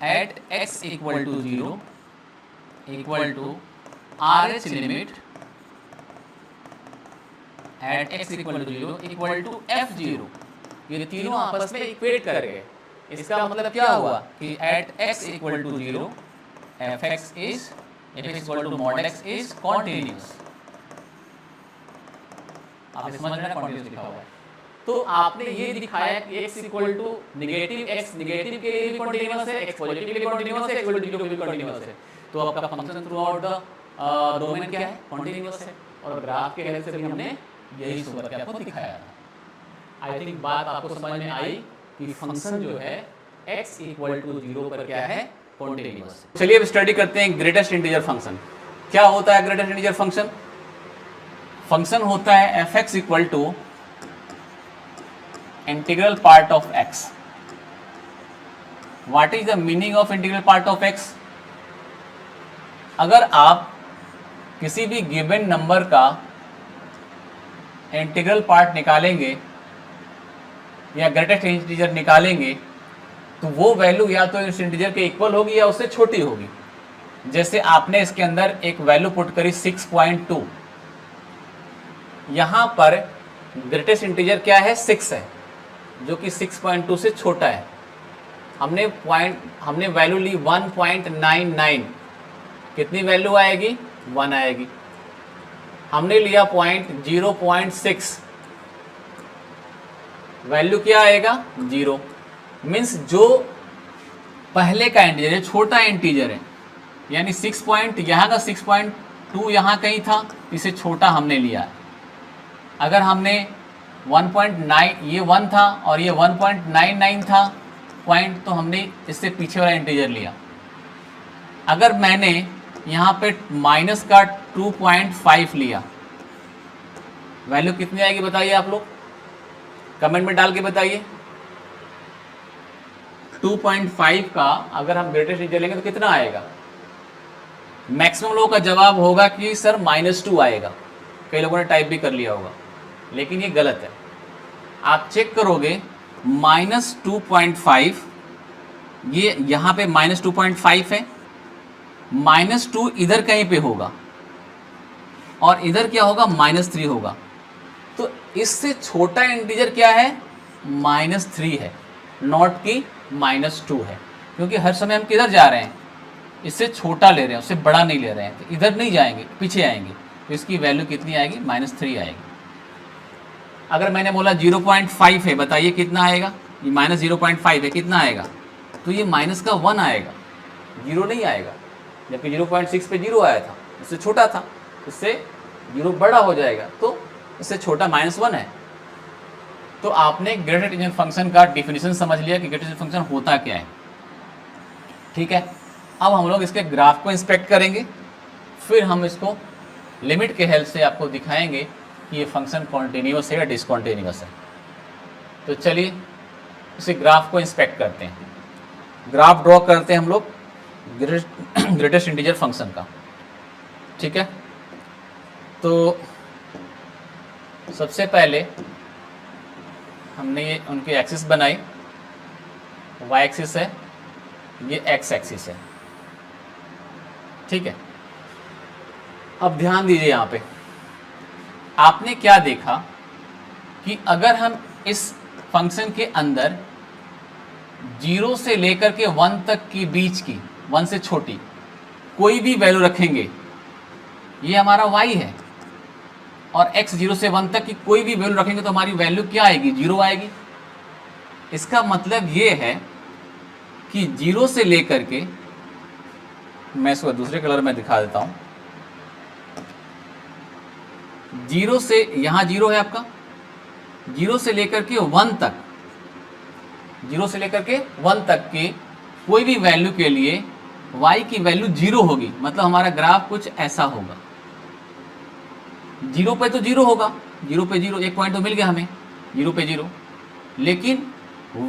at x equal to 0 equal to RH limit at x equal to 0 equal to f0। ये तीनों आपस में इक्वेट कर गए। इसका मतलब क्या हुआ कि at x equal to 0 fx equal to mod x is continuous. आप समझ रहे हैं, कॉन्टिन्यूस लिखा हुआ है। तो आपने ये दिखाया कि x equal to negative, x negative के लिए भी कॉन्टिन्यूअस है, x पॉजिटिव के लिए कॉन्टिन्यूअस है, x इक्वल टू 0 के लिए भी कॉन्टिन्यूअस है। तो आपका function through out the domain क्या है, कॉन्टिन्यूअस है। और ग्राफ के हेल्प से भी हमने यही सुन करके आपको दिखाया था। आई थिंक बात आपको समझ में आई कि फंक्शन जो है x इक्वल टू 0 पर क्या है, कॉन्टिन्यूअस। चलिए अब स्टडी करते हैं ग्रेटेस्ट इंटीजर फंक्शन। क्या होता है ग्रेटेस्ट इंटीजर फंक्शन? फंक्शन होता है f(x) equal to integral part of x। What is the meaning of integral part of x? अगर आप किसी भी गिवन नंबर का इंटीग्रल पार्ट निकालेंगे या ग्रेटेस्ट इंटीजर निकालेंगे तो वो वैल्यू या तो इस इंटीजर के इक्वल होगी या उससे छोटी होगी। जैसे आपने इसके अंदर एक वैल्यू पुट करी 6.2, यहाँ पर ग्रेटेस्ट इंटीजर क्या है, 6 है, जो कि 6.2 से छोटा है। हमने वैल्यू ली 1.99, कितनी वैल्यू आएगी, 1 आएगी। हमने लिया 0.6, वैल्यू क्या आएगा, 0। मीन्स जो पहले का इंटीजर है, छोटा इंटीजर है, यानी 6 यहाँ का 6.2 यहाँ कहीं था, इसे छोटा हमने लिया है। अगर हमने 1.9, ये 1 था और ये 1.99 था पॉइंट, तो हमने इससे पीछे वाला इंटीजर लिया। अगर मैंने यहाँ पे माइनस का 2.5 लिया, वैल्यू कितनी आएगी बताइए आप लोग, कमेंट में डाल के बताइए। 2.5 का अगर हम ग्रेटेस्ट इंटीजर लेंगे तो कितना आएगा? मैक्सिमम लोगों का जवाब होगा कि सर -2 आएगा। कई लोगों ने टाइप भी कर लिया होगा, लेकिन ये गलत है। आप चेक करोगे -2.5, ये यहाँ पे -2.5 है, -2 इधर कहीं पे होगा और इधर क्या होगा, -3 होगा। तो इससे छोटा इंटीजर क्या है, -3 है, नॉट की -2 है। क्योंकि हर समय हम किधर जा रहे हैं, इससे छोटा ले रहे हैं, उससे बड़ा नहीं ले रहे हैं, तो इधर नहीं जाएंगे, पीछे आएंगे। तो इसकी वैल्यू कितनी आएगी, -3 आएगी। अगर मैंने बोला 0.5 है, बताइए कितना आएगा, ये -0.5 है, कितना आएगा, तो ये माइनस का 1 आएगा, 0 नहीं आएगा। जबकि 0.6 पे 0 आया था, इससे छोटा था, इससे 0 बड़ा हो जाएगा, तो इससे छोटा -1 है। तो आपने ग्रेटेस्ट इंटीजर फंक्शन का डिफिनीशन समझ लिया कि ग्रेटेस्ट फंक्शन होता क्या है। ठीक है, अब हम लोग इसके ग्राफ को इंस्पेक्ट करेंगे, फिर हम इसको लिमिट के हेल्प से आपको दिखाएंगे कि ये फंक्शन कॉन्टिन्यूअस है या डिसकॉन्टिन्यूअस है। तो चलिए इसे ग्राफ को इंस्पेक्ट करते हैं। ग्राफ ड्रॉ करते हैं हम लोग ग्रेटेस्ट इंटीजर फंक्शन का। ठीक है, तो सबसे पहले हमने ये उनकी एक्सिस बनाई, y एक्सिस है, ये x एक्सिस है। ठीक है, अब ध्यान दीजिए, यहाँ पे आपने क्या देखा कि अगर हम इस फंक्शन के अंदर 0 से लेकर के 1 तक की बीच की, 1 से छोटी कोई भी वैल्यू रखेंगे, ये हमारा y है, और x 0 से 1 तक की कोई भी वैल्यू रखेंगे तो हमारी वैल्यू क्या आएगी, 0 आएगी। इसका मतलब ये है कि 0 से लेकर के, मैं इसको दूसरे कलर में दिखा देता हूँ, 0 से, यहाँ 0 है आपका, 0 से लेकर के 1 तक, 0 से लेकर के 1 तक के कोई भी वैल्यू के लिए y की वैल्यू 0 होगी। मतलब हमारा ग्राफ कुछ ऐसा होगा, 0 पे तो 0 होगा, 0 पे 0, एक पॉइंट तो मिल गया हमें, 0 पे 0, लेकिन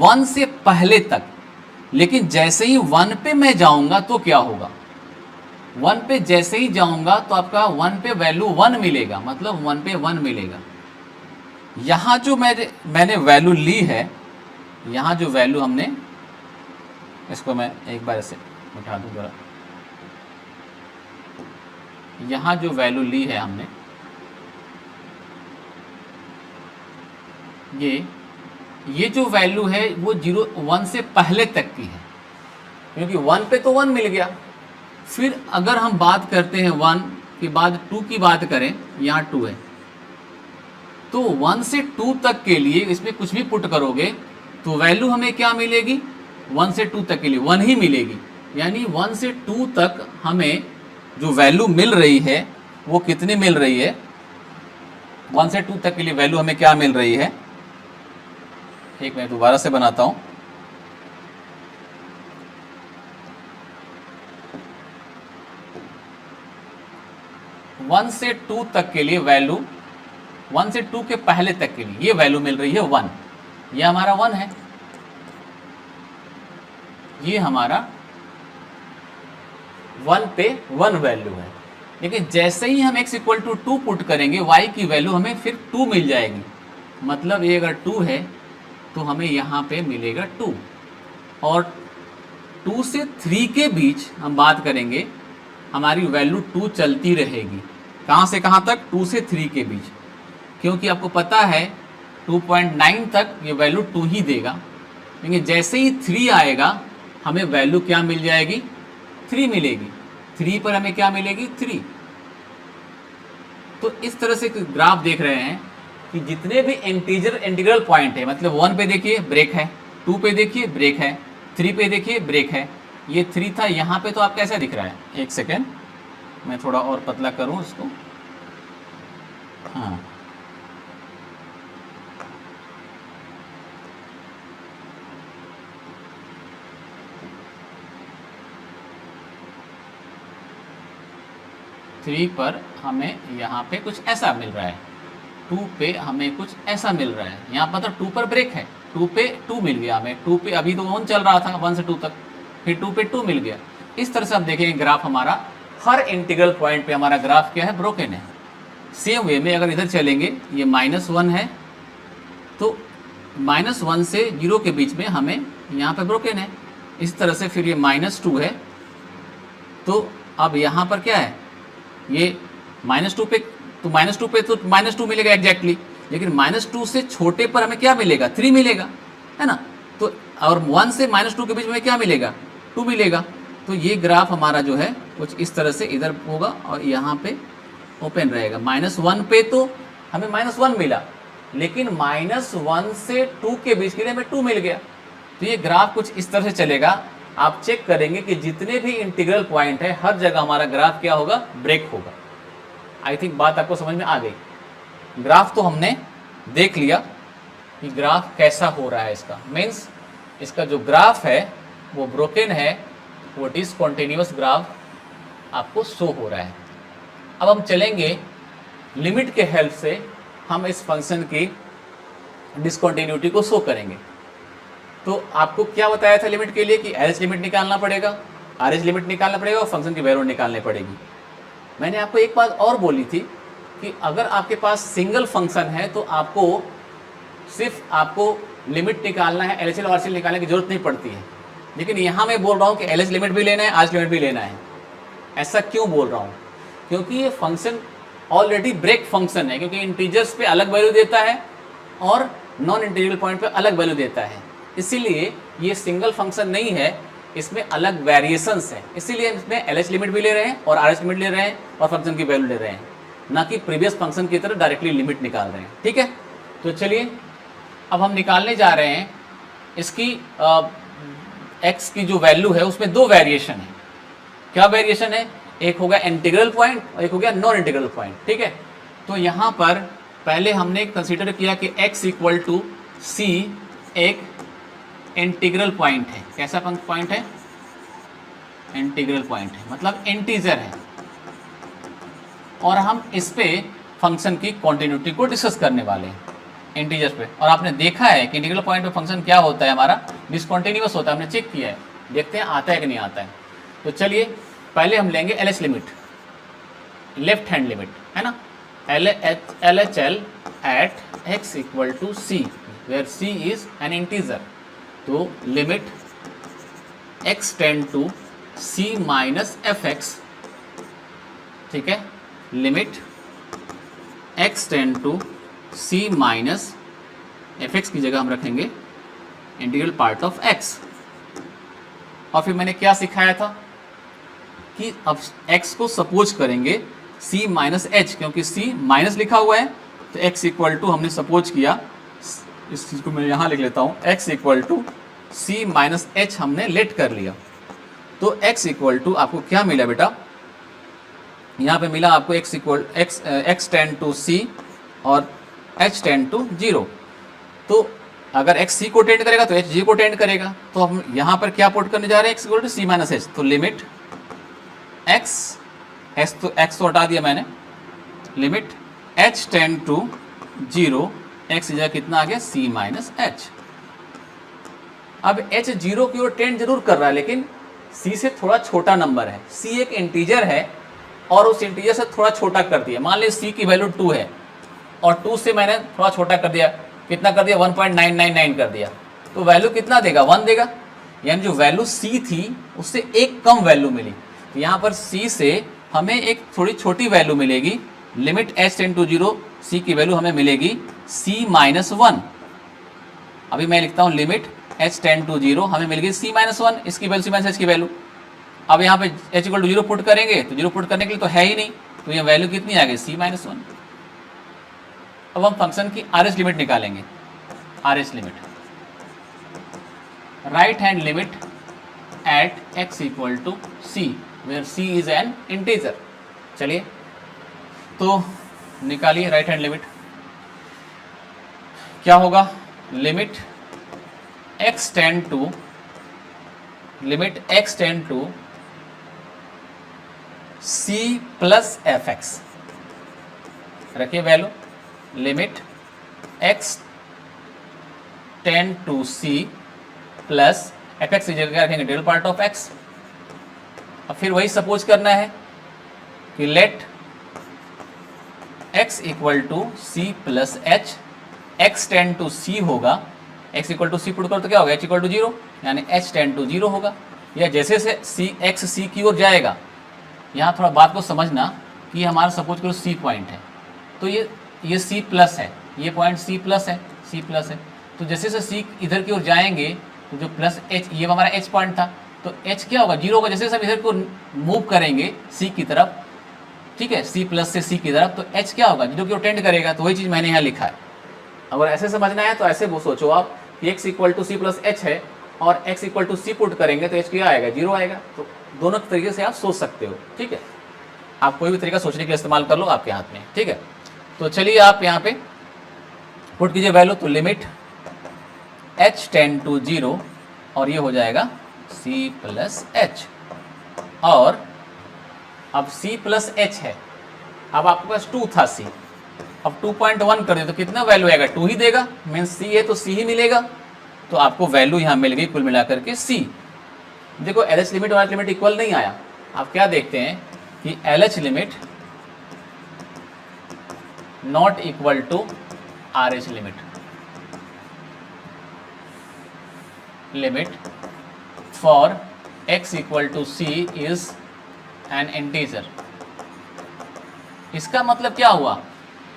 1 से पहले तक। लेकिन जैसे ही 1 पे मैं जाऊंगा तो क्या होगा, 1 पे जैसे ही जाऊंगा तो आपका 1 पे वैल्यू 1 मिलेगा, मतलब 1 पे 1 मिलेगा। यहाँ जो मैंने वैल्यू ली है, यहाँ जो वैल्यू हमने, इसको मैं एक बार ऐसे उठा दूँ जरा, यहाँ जो वैल्यू ली है हमने, ये जो वैल्यू है वो 1 से पहले तक की है, क्योंकि 1 पे तो 1 मिल गया। फिर अगर हम बात करते हैं 1 के बाद 2 की बात करें, यहाँ 2 है, तो 1 से 2 तक के लिए इसमें कुछ भी पुट करोगे तो वैल्यू हमें क्या मिलेगी, 1 से 2 तक के लिए 1 ही मिलेगी। यानी 1 से 2 तक हमें जो वैल्यू मिल रही है वो कितनी मिल रही है, 1 से 2 तक के लिए वैल्यू हमें क्या मिल रही है, एक मैं दोबारा से बनाता हूं। वन से 2 तक के लिए वैल्यू, 1 से 2 के पहले तक के लिए ये वैल्यू मिल रही है 1, ये हमारा 1 है, ये हमारा 1 पे 1 वैल्यू है। लेकिन जैसे ही हम x इक्वल टू 2 पुट करेंगे y की वैल्यू हमें फिर 2 मिल जाएगी। मतलब ये अगर 2 है तो हमें यहाँ पे मिलेगा 2, और 2 से 3 के बीच हम बात करेंगे हमारी वैल्यू 2 चलती रहेगी। कहाँ से कहाँ तक, 2 से 3 के बीच, क्योंकि आपको पता है 2.9 तक ये वैल्यू 2 ही देगा। लेकिन जैसे ही 3 आएगा हमें वैल्यू क्या मिल जाएगी, 3 मिलेगी। 3 पर हमें क्या मिलेगी, 3। तो इस तरह से ग्राफ देख रहे हैं कि जितने भी इंटीग्रल पॉइंट है, मतलब 1 पे देखिए ब्रेक है, 2 पे देखिए ब्रेक है, 3 पे देखिए ब्रेक है, ये 3 था यहाँ पे, तो आप कैसा दिख रहा है, एक सेकेंड मैं थोड़ा और पतला करूँ इसको, हाँ थ्री पर हमें यहाँ पे कुछ ऐसा मिल रहा है, 2 पे हमें कुछ ऐसा मिल रहा है, यहाँ मतलब 2 पर ब्रेक है, 2 पे 2 मिल गया हमें, 2 पे अभी तो 1 चल रहा था 1 से 2 तक, फिर 2 पे 2 मिल गया। इस तरह से आप देखेंगे ग्राफ हमारा हर इंटीग्रल पॉइंट पे हमारा ग्राफ क्या है, ब्रोकन है। सेम वे में अगर इधर चलेंगे, ये -1 है तो -1 से 0 के बीच में हमें यहाँ पे ब्रोकन है। इस तरह से फिर ये -2 है, तो अब यहाँ पर क्या है, ये -2 पे, तो -2 पे तो -2 मिलेगा एग्जैक्टली, लेकिन -2 से छोटे पर हमें क्या मिलेगा, 3 मिलेगा, है ना। तो और 1 से -2 के बीच में क्या मिलेगा, 2 मिलेगा। तो ये ग्राफ हमारा जो है कुछ इस तरह से इधर होगा और यहाँ पे ओपन रहेगा। -1 पे तो हमें -1 मिला, लेकिन -1 से 2 के बीच के लिए हमें 2 मिल गया। तो ये ग्राफ कुछ इस तरह से चलेगा। आप चेक करेंगे कि जितने भी इंटीग्रल पॉइंट है हर जगह हमारा ग्राफ क्या होगा, ब्रेक होगा। आई थिंक बात आपको समझ में आ गई। ग्राफ तो हमने देख लिया कि ग्राफ कैसा हो रहा है, इसका मीन्स इसका जो ग्राफ है वो ब्रोकन है, वो डिसकंटिन्यूअस ग्राफ आपको शो हो रहा है। अब हम चलेंगे लिमिट के हेल्प से हम इस फंक्शन की डिसकंटिन्यूटी को शो करेंगे। तो आपको क्या बताया था लिमिट के लिए कि एच लिमिट निकालना पड़ेगा, आर एच लिमिट निकालना पड़ेगा और फंक्शन की वैल्यू निकालनी पड़ेगी। मैंने आपको एक बात और बोली थी कि अगर आपके पास सिंगल फंक्शन है तो सिर्फ आपको लिमिट निकालना है, एल एच एल और आर एच एल निकालने की जरूरत नहीं पड़ती है। लेकिन यहाँ मैं बोल रहा हूँ कि एल एच लिमिट भी लेना है, आर एच लिमिट भी लेना है। ऐसा क्यों बोल रहा हूँ, क्योंकि ये फंक्शन ऑलरेडी ब्रेक फंक्शन है, क्योंकि इंटीजर्स पे अलग वैल्यू देता है और नॉन इंटीग्रल पॉइंट पे अलग वैल्यू देता है। इसीलिए ये सिंगल फंक्शन नहीं है, इसमें अलग वेरिएशंस हैं। इसीलिए इसमें एल एच लिमिट भी ले रहे हैं और आर एच लिमिट ले रहे हैं और फंक्शन की वैल्यू ले रहे हैं, ना कि प्रीवियस फंक्शन की तरह डायरेक्टली लिमिट निकाल रहे हैं। ठीक है, तो चलिए अब हम निकालने जा रहे हैं इसकी एक्स की जो वैल्यू है उसमें 2 वेरिएशन है। क्या वेरिएशन है, एक होगा इंटीग्रल पॉइंट और एक हो गया नॉन इंटीग्रल पॉइंट। ठीक है, तो यहाँ पर पहले हमने कंसीडर किया कि x इक्वल टू सी एक इंटीग्रल पॉइंट है। कैसा पॉइंट है, इंटीग्रल पॉइंट है, मतलब इंटीजर है, और हम इस पे फंक्शन की कॉन्टिन्यूटी को डिस्कस करने वाले हैं इंटीजर पे। और आपने देखा है कि इंटीग्रल पॉइंट पे फंक्शन क्या होता है, हमारा डिसकंटिन्यूअस होता है। हमने चेक किया है, देखते हैं आता है कि नहीं आता है। तो चलिए पहले हम लेंगे L H limit, left hand limit है ना, L H L at X equal to C where C is an integer. तो limit x tend to c minus F x, ठीक है, limit x tend to c minus F x की जगह हम रखेंगे integral part of x। और फिर मैंने क्या सिखाया था कि अब x को सपोज करेंगे c माइनस एच, क्योंकि c माइनस लिखा हुआ है तो x इक्वल टू हमने सपोज किया, इस चीज़ को मैं यहाँ लिख लेता हूँ, x equal to c minus h हमने लेट कर लिया। तो x इक्वल टू आपको क्या मिला बेटा, यहाँ पे मिला आपको x इक्वल x टेंड टू c और h टेंड टू 0। तो अगर x c को टेंड करेगा तो h g को टेंड करेगा। तो हम यहाँ पर क्या पुट करने जा रहे हैं, x equal to c minus h. तो लिमिट x तो हटा दिया मैंने, limit h tend to 0, x जगह कितना आ गया c माइनस एच। अब h 0 की ओर टेंड जरूर कर रहा है, लेकिन c से थोड़ा छोटा नंबर है। c एक इंटीजर है और उस इंटीजर से थोड़ा छोटा कर दिया। मान लीजिए c की वैल्यू 2 है और 2 से मैंने थोड़ा छोटा कर दिया, कितना कर दिया 1.999 कर दिया, तो वैल्यू कितना देगा 1 देगा। यानी जो वैल्यू c थी उससे एक कम वैल्यू मिली। तो यहाँ पर c से हमें एक थोड़ी छोटी वैल्यू मिलेगी, limit h tend to 0, c की वैल्यू हमें मिलेगी c माइनस 1। अभी मैं लिखता हूँ लिमिट h टेंड टू 0 हमें मिल गई c माइनस 1, इसकी वैल्यू c माइनस h की वैल्यू। अब यहाँ पे h इक्वल टू 0 पुट करेंगे तो 0 पुट करने के लिए तो है ही नहीं, तो ये वैल्यू कितनी आ गई c माइनस 1। अब हम फंक्शन की आर एच लिमिट निकालेंगे। R H limit, right hand limit at x equal to c where c is an integer. चलिए तो निकालिए राइट हैंड लिमिट। क्या होगा, limit x tend to c plus F X, रखिए value, limit x tend to c plus F X जगह रखेंगे del part of x। अब फिर वही सपोज करना है कि let x equal to c plus h, x tend to c होगा, x equal to c put करो तो क्या होगा h इक्वल टू 0, यानी h टेंड टू 0 होगा। या जैसे से x c की ओर जाएगा, यहाँ थोड़ा बात को समझना कि हमारा सपोज करो c पॉइंट है, तो ये c प्लस है, ये पॉइंट c प्लस है। तो जैसे से c इधर की ओर जाएंगे तो जो प्लस h, ये हमारा h पॉइंट था, तो h क्या होगा 0 होगा। जैसे हम इधर को मूव करेंगे c की तरफ, ठीक है, c प्लस से c की तरफ, तो h क्या होगा 0 की ओर टेंड करेगा। तो वही चीज़ मैंने यहाँ लिखा है। अगर ऐसे समझना है तो ऐसे वो सोचो आप कि x equal to c plus h है और x equal to c put करेंगे तो h क्या आएगा 0 आएगा। तो दोनों तरीके से आप सोच सकते हो, ठीक है। आप कोई भी तरीका सोचने के लिए इस्तेमाल कर लो, आपके हाथ में, ठीक है। तो चलिए आप यहाँ पे पुट कीजिए वैल्यू, तो लिमिट h टेंड टू 0 और ये हो जाएगा c प्लस एच। और अब c प्लस एच है, अब आपके पास 2 था c, अब 2.1 कर दे तो कितना वैल्यू आएगा 2 ही देगा, मीन्स c है तो c ही मिलेगा। तो आपको वैल्यू यहाँ मिल गई कुल मिलाकर के c। देखो LH लिमिट और RH लिमिट इक्वल नहीं आया। आप क्या देखते हैं कि LH limit not equal to RH limit, limit for x equal to c is an integer. इसका मतलब क्या हुआ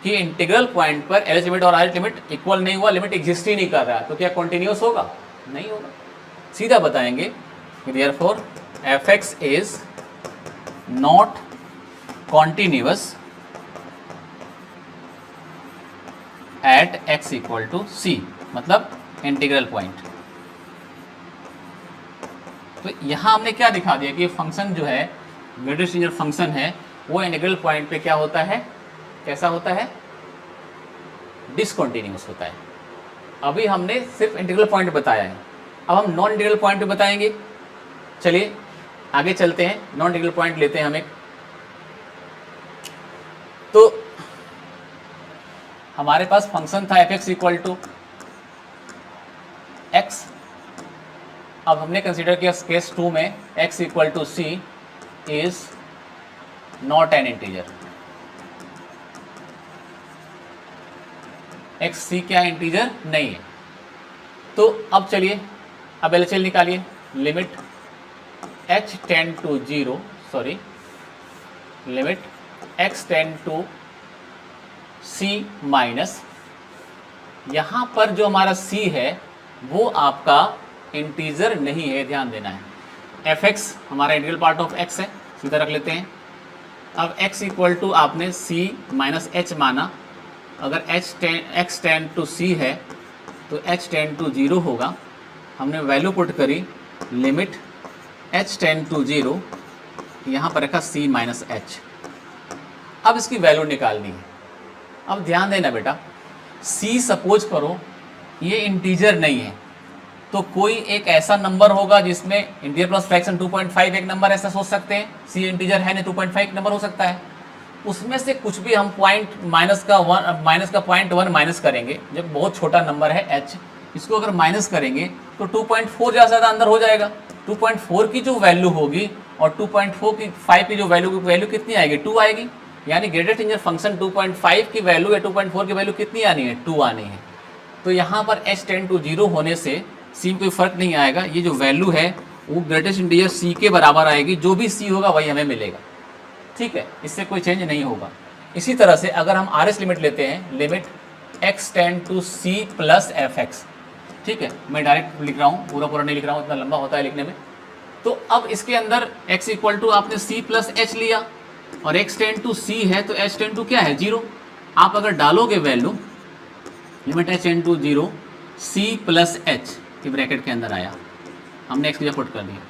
कि इंटीग्रल पॉइंट पर LH लिमिट और RH लिमिट इक्वल नहीं हुआ, लिमिट एग्जिस्ट ही नहीं कर रहा है, तो क्या कॉन्टिन्यूस होगा, नहीं होगा। सीधा बताएंगे कि therefore fx is not continuous at x equal to c, मतलब इंटीग्रल पॉइंट। तो यहाँ हमने क्या दिखा दिया कि फंक्शन जो है, ग्रेटेस्ट इंटीजर फंक्शन है, वो इंटीग्रल पॉइंट पे क्या होता है, कैसा होता है, डिसकंटिन्यूअस होता है। अभी हमने सिर्फ इंटीग्रल पॉइंट बताया है, अब हम नॉन इंटीग्रल पॉइंट पे बताएंगे। चलिए आगे चलते हैं, नॉन इंटीग्रल पॉइंट लेते हैं हम एक। तो हमारे पास फंक्शन था f(x) इक्वल टू x। अब हमने कंसीडर किया केस 2 में x equal to c is not an integer. x c क्या इंटीजर नहीं है। तो अब चलिए अब LHL निकालिए, limit h tend to 0, sorry limit x tend to c minus, यहाँ पर जो हमारा c है वो आपका इंटीजर नहीं है, ध्यान देना है। fx हमारा इंटीग्रल पार्ट ऑफ x है, सीधा रख लेते हैं। अब x इक्वल टू आपने c माइनस एच माना, अगर x टेंड टू c है तो h टेंड टू 0 होगा। हमने वैल्यू पुट करी लिमिट h टेंड टू 0, यहाँ पर रखा c माइनस h। अब इसकी वैल्यू निकालनी है। अब ध्यान देना बेटा, c सपोज करो ये इंटीजर नहीं है, तो कोई एक ऐसा नंबर होगा जिसमें इंटीजर प्लस फ्रैक्शन 2.5 एक नंबर ऐसा सोच सकते हैं। c इंटीजर है नहीं, 2.5 नंबर हो सकता है। उसमें से कुछ भी हम माइनस का 0.1 माइनस करेंगे, जब बहुत छोटा नंबर है h, इसको अगर माइनस करेंगे तो 2.4 ज़्यादा अंदर हो जाएगा। 2.4 की जो वैल्यू होगी और 2.5 की जो वैल्यू कितनी आएगी, 2 आएगी। यानी ग्रेटेस्ट इंटीजर फंक्शन 2.5 की वैल्यू या 2.4 की वैल्यू कितनी आनी है, 2 आनी है। तो यहाँ पर h टेंड टू 0 होने से c में कोई फर्क नहीं आएगा। ये जो वैल्यू है वो ग्रेटेस्ट इंटीजर c के बराबर आएगी, जो भी c होगा वही हमें मिलेगा। ठीक है, इससे कोई चेंज नहीं होगा। इसी तरह से अगर हम आर एस लिमिट लेते हैं, limit x tend to c plus F x, ठीक है, मैं डायरेक्ट लिख रहा हूँ, पूरा नहीं लिख रहा हूँ, इतना लंबा होता है लिखने में। तो अब इसके अंदर x इक्वल टू आपने c प्लस एच लिया और x टेंड टू c है तो h टेंड टू क्या है, 0। आप अगर डालोगे value limit h tend to 0 c plus h के ब्रैकेट के अंदर आया, हमने x की जगह पुट कर दिया।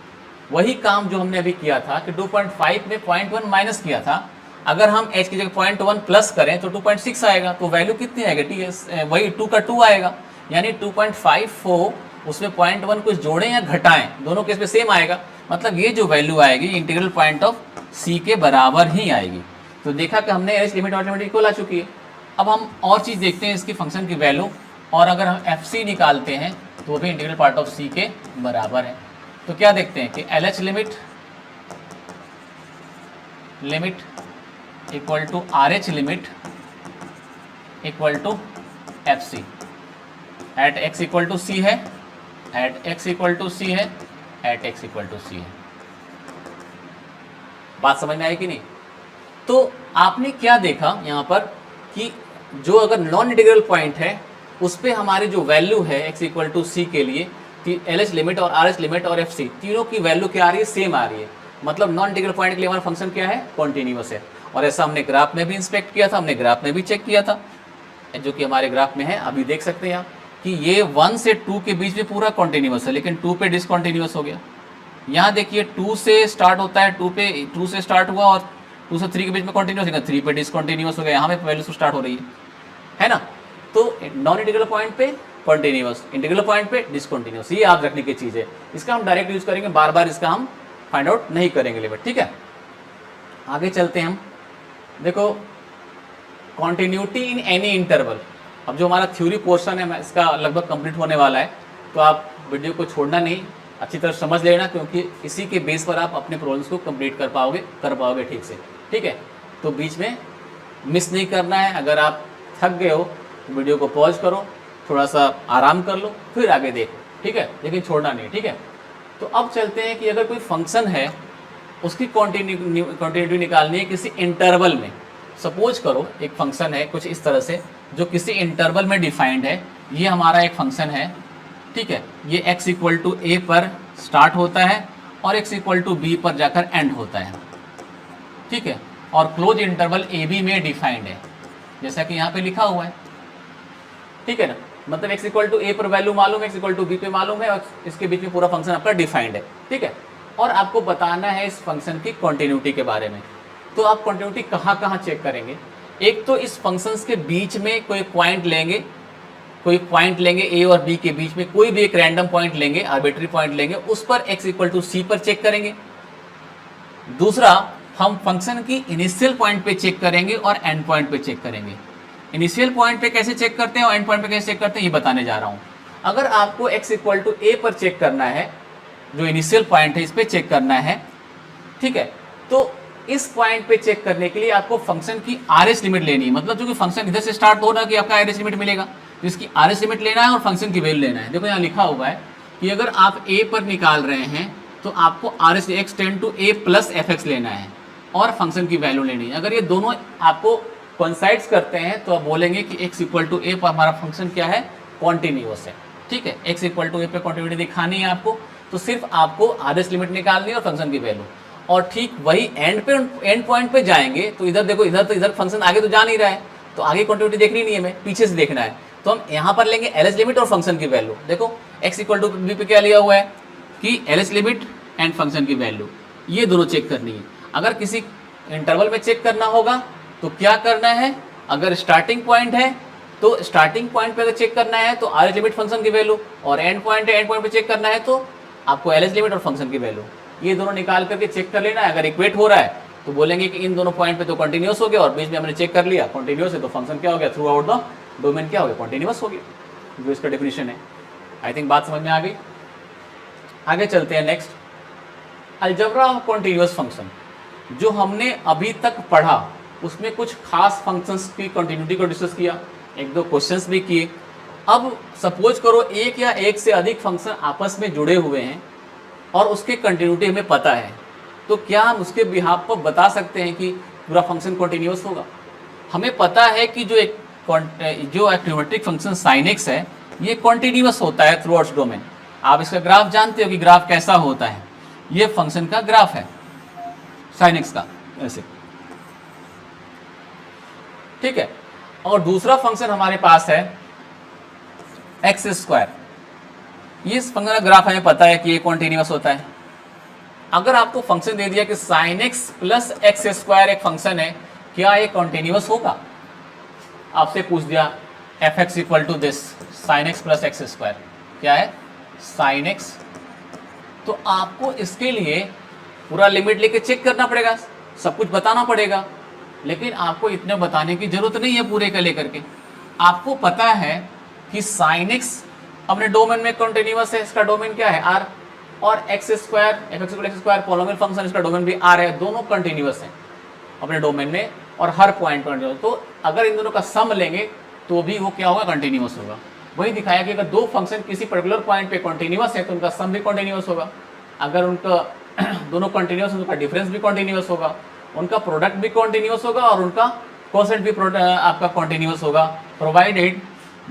वही काम जो हमने अभी किया था कि 2.5 में 0.1 माइनस किया था, अगर हम h की जगह 0.1 प्लस करें तो 2.6 आएगा। तो वैल्यू कितनी आएगी, वही 2 का 2 आएगा। यानी 2.54 उसमें 0.1 कुछ जोड़ें या घटाएं, दोनों केस में सेम आएगा। मतलब ये जो वैल्यू आएगी इंटीग्रल पॉइंट ऑफ c के बराबर ही आएगी। तो देखा कि हमने h लिमिट ऑटोमेटिक इक्वल आ चुकी है। अब हम और चीज़ देखते हैं इसकी फंक्शन की वैल्यू, और अगर हम fc निकालते हैं तो वो भी इंटीग्रल पार्ट ऑफ c के बराबर है। तो क्या देखते हैं कि LH limit equal to RH limit equal to FC at x equal to c है, at x equal to c है, at x equal to c है। बात समझ में आई कि नहीं? तो आपने क्या देखा यहाँ पर कि जो अगर नॉन इंटीग्रल पॉइंट है उस पर हमारी जो वैल्यू है x इक्वल टू c के लिए, LH लिमिट और RH लिमिट और FC तीनों की वैल्यू क्या आ रही है, सेम आ रही है। मतलब नॉन इंटीग्रल पॉइंट के लिए हमारा फंक्शन क्या है, कॉन्टिन्यूअस है। और ऐसा हमने ग्राफ में भी इंस्पेक्ट किया था, हमने ग्राफ में भी चेक किया था, जो कि हमारे ग्राफ में है, अभी देख सकते हैं आप कि ये 1 से 2 के बीच में पूरा कॉन्टिन्यूअस है, लेकिन 2 पे डिसकॉन्टिन्यूअस हो गया। यहाँ देखिए 2 से स्टार्ट होता है, 2 से स्टार्ट हुआ और 2 से 3 के बीच में कॉन्टिन्यूअस है, 3 पे डिसकॉन्टिन्यूअस हो गया, यहाँ पे वैल्यू से स्टार्ट हो रही है ना। तो नॉन इंटीग्रल पॉइंट पे कॉन्टिन्यूअस, इंटीग्रल पॉइंट पे डिसकॉन्टिन्यूअस, ये याद रखने की चीज़ है। इसका हम डायरेक्ट यूज करेंगे, बार बार इसका हम फाइंड आउट नहीं करेंगे लिमिट। ठीक है, आगे चलते हैं हम। देखो कॉन्टिन्यूटी इन एनी इंटरवल, अब जो हमारा थ्योरी पोर्शन है इसका लगभग कंप्लीट होने वाला है, तो आप वीडियो को छोड़ना नहीं, अच्छी तरह समझ लेना, क्योंकि इसी के बेस पर आप अपने प्रॉब्लम्स को कंप्लीट कर पाओगे ठीक से। ठीक है, तो बीच में मिस नहीं करना है। अगर आप थक गए हो तो वीडियो को पॉज करो, थोड़ा सा आराम कर लो, फिर आगे देखो। ठीक है, लेकिन छोड़ना नहीं। ठीक है, तो अब चलते हैं कि अगर कोई फंक्शन है उसकी कॉन्टिन्यूटी निकालनी है किसी इंटरवल में। सपोज करो एक फंक्शन है कुछ इस तरह से जो किसी इंटरवल में डिफाइंड है। ये हमारा एक फंक्शन है, ठीक है, ये x इक्वल टू ए पर स्टार्ट होता है और x इक्वल टू बी पर जाकर एंड होता है। ठीक है, और क्लोज इंटरवल ए बी में डिफाइंड है, जैसा कि यहाँ पे लिखा हुआ है। ठीक है ना, मतलब x इक्वल टू ए पर वैल्यू मालूम है, x इक्वल टू बी पे मालूम है, और इसके बीच में पूरा फंक्शन आपका डिफाइंड है। ठीक है, और आपको बताना है इस फंक्शन की कॉन्टिन्यूटी के बारे में। तो आप कॉन्टिन्यूटी कहाँ कहाँ चेक करेंगे? एक तो इस फंक्शंस के बीच में कोई पॉइंट लेंगे ए और बी के बीच में कोई भी एक रैंडम पॉइंट लेंगे, आर्बिट्री पॉइंट लेंगे, उस पर x इक्वल टू सी पर चेक करेंगे। दूसरा, हम फंक्शन की इनिशियल पॉइंट पे चेक करेंगे और एंड पॉइंट पे चेक करेंगे। इनिशियल पॉइंट पे कैसे चेक करते हैं और एंड पॉइंट पे कैसे चेक करते हैं ये बताने जा रहा हूँ। अगर आपको x इक्वल टू ए पर चेक करना है, जो इनिशियल पॉइंट है इस पर चेक करना है, ठीक है, तो इस पॉइंट पे चेक करने के लिए आपको फंक्शन की RS लिमिट लेनी है। मतलब जो कि फंक्शन इधर से स्टार्ट हो रहा है कि आपका RS लिमिट मिलेगा, तो इसकी RS लिमिट लेना है और फंक्शन की वैल्यू लेना है। देखो यहाँ लिखा हुआ है कि अगर आप a पर निकाल रहे हैं तो आपको RS x tend to a plus fx लेना है और फंक्शन की वैल्यू लेनी है। अगर ये दोनों आपको कोइंसाइड्स करते हैं तो आप बोलेंगे कि x इक्वल टू a पर हमारा फंक्शन क्या है, कॉन्टिन्यूअस है। ठीक है, x इक्वल टू a पे कॉन्टिन्यूटी दिखानी है आपको, तो सिर्फ आपको RS लिमिट निकालनी है और फंक्शन की वैल्यू। और ठीक वही एंड पॉइंट पे जाएंगे तो इधर देखो, इधर फंक्शन आगे तो जा नहीं रहा है, तो आगे कंटिन्यूटी देखनी नहीं है, हमें पीछे से देखना है। तो हम यहाँ पर लेंगे एल एच लिमिट और फंक्शन की वैल्यू। देखो x इक्वल टू बी पे क्या लिया हुआ है कि L H limit and function की वैल्यू, ये दोनों चेक करनी है। अगर किसी इंटरवल में चेक करना होगा तो क्या करना है, अगर स्टार्टिंग पॉइंट है तो स्टार्टिंग पॉइंट पे अगर चेक करना है तो आर एच लिमिट फंक्शन की वैल्यू, और एंड पॉइंट है, एंड पॉइंट पे चेक करना है तो आपको एल एच लिमिट और फंक्शन की वैल्यू, ये दोनों निकाल करके चेक कर लेना है। अगर इक्वेट हो रहा है तो बोलेंगे कि इन दोनों पॉइंट पे तो कंटिन्यूस हो गया, और बीच में हमने चेक कर लिया कंटिन्यूस है, तो फंक्शन क्या हो गया, थ्रू आउट द डोमेन क्या हो गया, कंटिन्यूस हो गया, जो इसका डेफिनेशन है। आई थिंक बात समझ में आ गई। आगे चलते हैं next, algebra of continuous function. जो हमने अभी तक पढ़ा उसमें कुछ खास फंक्शंस की कंटिन्यूटी को डिस्कस किया, एक दो क्वेश्चंस भी किए। अब सपोज करो एक या एक से अधिक फंक्शन आपस में जुड़े हुए हैं और उसके कंटिन्यूटी हमें पता है, तो क्या हम उसके बिहाफ पर बता सकते हैं कि पूरा फंक्शन कंटिन्यूअस होगा? हमें पता है कि जो ट्रिग्नोमेट्रिक फंक्शन sin x है ये कंटिन्यूअस होता है थ्रू आउट डोमेन। आप इसका ग्राफ जानते हो कि ग्राफ कैसा होता है, ये फंक्शन का ग्राफ है sin x का, ऐसे, ठीक है। और दूसरा फंक्शन हमारे पास है एक्स स्क्वायर, ये इस फंक्शन का ग्राफ हमें पता है कि ये कंटिन्यूअस होता है। अगर आपको फंक्शन दे दिया कि sin x plus x square एक फंक्शन है, क्या ये कंटिन्यूअस होगा? आपसे पूछ दिया f x equal to this sine x plus x square, क्या है साइन एक्स, तो आपको इसके लिए पूरा लिमिट लेके चेक करना पड़ेगा, सब कुछ बताना पड़ेगा। लेकिन आपको इतने बताने की जरूरत नहीं है पूरे का लेकर के। आपको पता है कि साइन एक्स अपने डोमेन में कंटिन्यूअस है, इसका डोमेन क्या है आर, और x square F x square polynomial function, इसका डोमेन भी आर है, दोनों कंटिन्यूअस है अपने डोमेन में और हर पॉइंट पर। तो अगर इन दोनों का सम लेंगे तो भी वो क्या होगा, कंटिन्यूअस होगा। वही दिखाया कि अगर दो फंक्शन किसी पर्टिकुलर पॉइंट पे कंटिन्यूअस है तो उनका सम भी कंटिन्यूअस होगा। अगर उनका दोनों कंटिन्यूअस है तो उनका डिफरेंस भी कंटिन्यूअस होगा, उनका प्रोडक्ट भी कंटिन्यूअस होगा और उनका कोसेंट भी आपका कंटिन्यूअस होगा, प्रोवाइडेड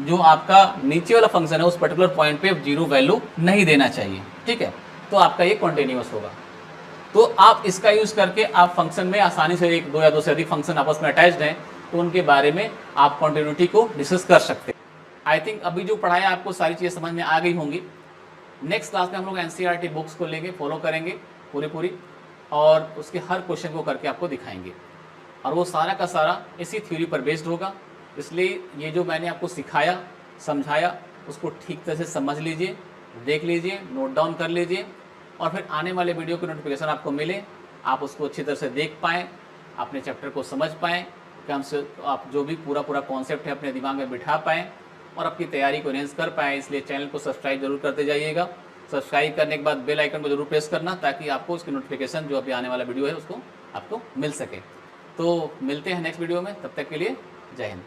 जो आपका नीचे वाला फंक्शन है उस पर्टिकुलर पॉइंट पे जीरो वैल्यू नहीं देना चाहिए, ठीक है, तो आपका ये कंटिन्यूअस होगा। तो आप इसका यूज करके आप फंक्शन में आसानी से एक दो या दो से अधिक फंक्शन आपस में अटैच्ड हैं तो उनके बारे में आप कंटिन्यूटी को डिस्कस कर सकते हैं। आई थिंक अभी जो पढ़ाया आपको सारी चीज़ें समझ में आ गई होंगी। नेक्स्ट क्लास में हम लोग एनसीईआरटी बुक्स को लेंगे, फॉलो करेंगे पूरी और उसके हर क्वेश्चन को करके आपको दिखाएंगे, और वो सारा का सारा इसी थ्योरी पर बेस्ड होगा। इसलिए ये जो मैंने आपको सिखाया समझाया उसको ठीक तरह से समझ लीजिए, देख लीजिए, नोट डाउन कर लीजिए, और फिर आने वाले वीडियो की नोटिफिकेशन आपको मिले, आप उसको अच्छी तरह से देख पाएँ, अपने चैप्टर को समझ पाएँ, कि हमसे आप जो भी पूरा कॉन्सेप्ट है अपने दिमाग में बिठा पाएँ और अपनी तैयारी को एनहेंस कर पाएँ। इसलिए चैनल को सब्सक्राइब जरूर करते जाइएगा। सब्सक्राइब करने के बाद बेल आइकन को जरूर प्रेस करना ताकि आपको उसकी नोटिफिकेशन जो अभी आने वाला वीडियो है उसको आपको मिल सके। तो मिलते हैं नेक्स्ट वीडियो में, तब तक के लिए जय हिंद।